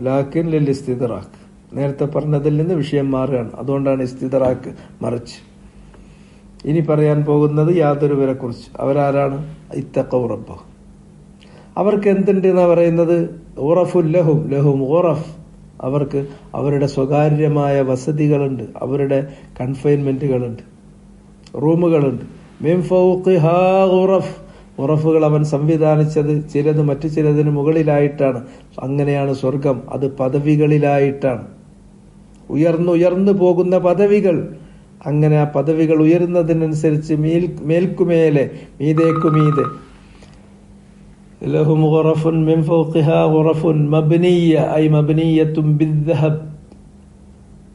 ലാക്കിൻ ലിൽ ഇസ്തിദ്റാഖ്, നേരത്തെ പറഞ്ഞതിൽ നിന്ന് വിഷയം മാറുകയാണ്. അതുകൊണ്ടാണ് ഇസ്തിദ്റാഖ് മറിച്ച്. ഇനി പറയാൻ പോകുന്നത് യാതൊരുവരെ കുറിച്ച്. അവരാരാണ്? ഇത്തഖൗ റബ്ബഹ്. അവർക്ക് എന്തുണ്ട് എന്നാ പറയുന്നത്? ഉറഫുൽ ലഹും ലഹും ഉറഫ്, അവർക്ക് അവരുടെ സ്വകാര്യമായ വസതികളുണ്ട്, അവരുടെ കൺഫൈൻമെന്റുകളുണ്ട്, റൂമുകളുണ്ട്. മിൻ ഫൗഖിഹാ ഉറഫ്, ഉറഫുകൾ അവൻ സംവിധാനിച്ചത് ചിലത് മറ്റു ചിലതിന് മുകളിലായിട്ടാണ്. അങ്ങനെയാണ് സ്വർഗം. അത് പദവികളിലായിട്ടാണ്, ഉയർന്നു പോകുന്ന പദവികൾ. അങ്ങനെ ആ പദവികൾ ഉയരുന്നതിനനുസരിച്ച് മേൽക്കുമേലെ മീതേക്കുമീതെ. ലഹും ഗുറഫുൻ മിൻ ഫൗഖിഹാ ഗുറഫുൻ മബ്നിയ്യ ഐ മബ്നിയ്യത്തുൻ ബിദ്ദഹബ്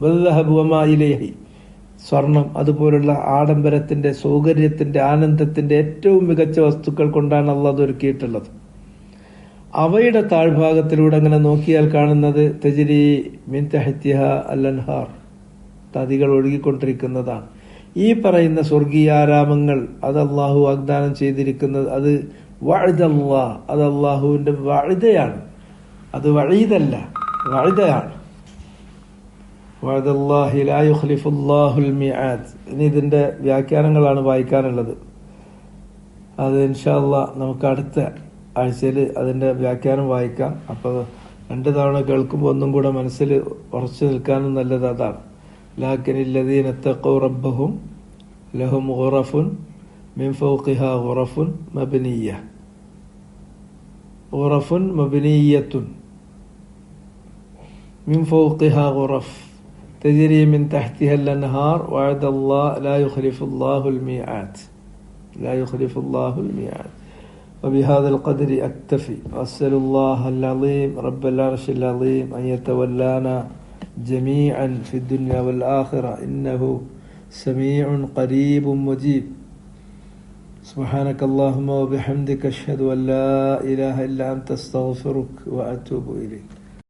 വദ്ദഹബ് വമാ ഇലൈഹി, സ്വർണം അതുപോലുള്ള ആഡംബരത്തിന്റെ, സൗകര്യത്തിന്റെ, ആനന്ദത്തിന്റെ ഏറ്റവും മികച്ച വസ്തുക്കൾ കൊണ്ടാണ് അള്ളാഹ് അത് ഒരുക്കിയിട്ടുള്ളത്. അവയുടെ താഴ്ഭാഗത്തിലൂടെ അങ്ങനെ നോക്കിയാൽ കാണുന്നത് തജ്രി മിൻ തഹ്തിഹാ അൽ അൻഹാർ, നദികൾ ഒഴുകിക്കൊണ്ടിരിക്കുന്നതാണ്. ഈ പറയുന്ന സ്വർഗീയാരാമങ്ങൾ അത് അള്ളാഹു വാഗ്ദാനം ചെയ്തിരിക്കുന്നത് അത് വഅദല്ലാഹ്, അത് അള്ളാഹുവിന്റെ വഅദയാണ്, അത് വഈദല്ല, വഅദയാണ്. വഅദല്ലാഹി ലാ യുഖ്ലിഫുല്ലാഹുൽ മിആദ്. ഇനി ഇതിന്റെ വ്യാഖ്യാനങ്ങളാണ് വായിക്കാനുള്ളത്. അത് ഇൻഷാ അല്ലാഹ് നമുക്ക് അടുത്ത ആഴ്ചയിൽ അതിന്റെ വ്യാഖ്യാനം വായിക്കാം. അപ്പോൾ 2 തവണ കേൾക്കുമ്പോൾ ഒന്നും കൂടെ മനസ്സിൽ ഉറച്ചു നിൽക്കാനും നല്ലത് അതാണ്. ലാക്കിനില്ലദീന തഖൗ റബ്ബഹും ലഹും ഗുറഫുൻ മിൻ ഫൗഖിഹാ ഗുറഫുൻ മബ്നിയ്യ, ഗുറഫുൻ മബ്നിയ്യത്തുൻ മിൻ ഫൗഖിഹാ ഗുറഫ് تجري من تحتها الأنهار وعد الله لا يخلف الله الميعاد، لا يخلف الله الميعاد. وبهذا القدر أكتفي، وأسأل الله العظيم رب العرش العظيم أن يتولانا جميعا في الدنيا والآخرة إنه سميع قريب مجيب. سبحانك اللهم وبحمدك أشهد أن لا إله إلا أنت أستغفرك وأتوب إليك.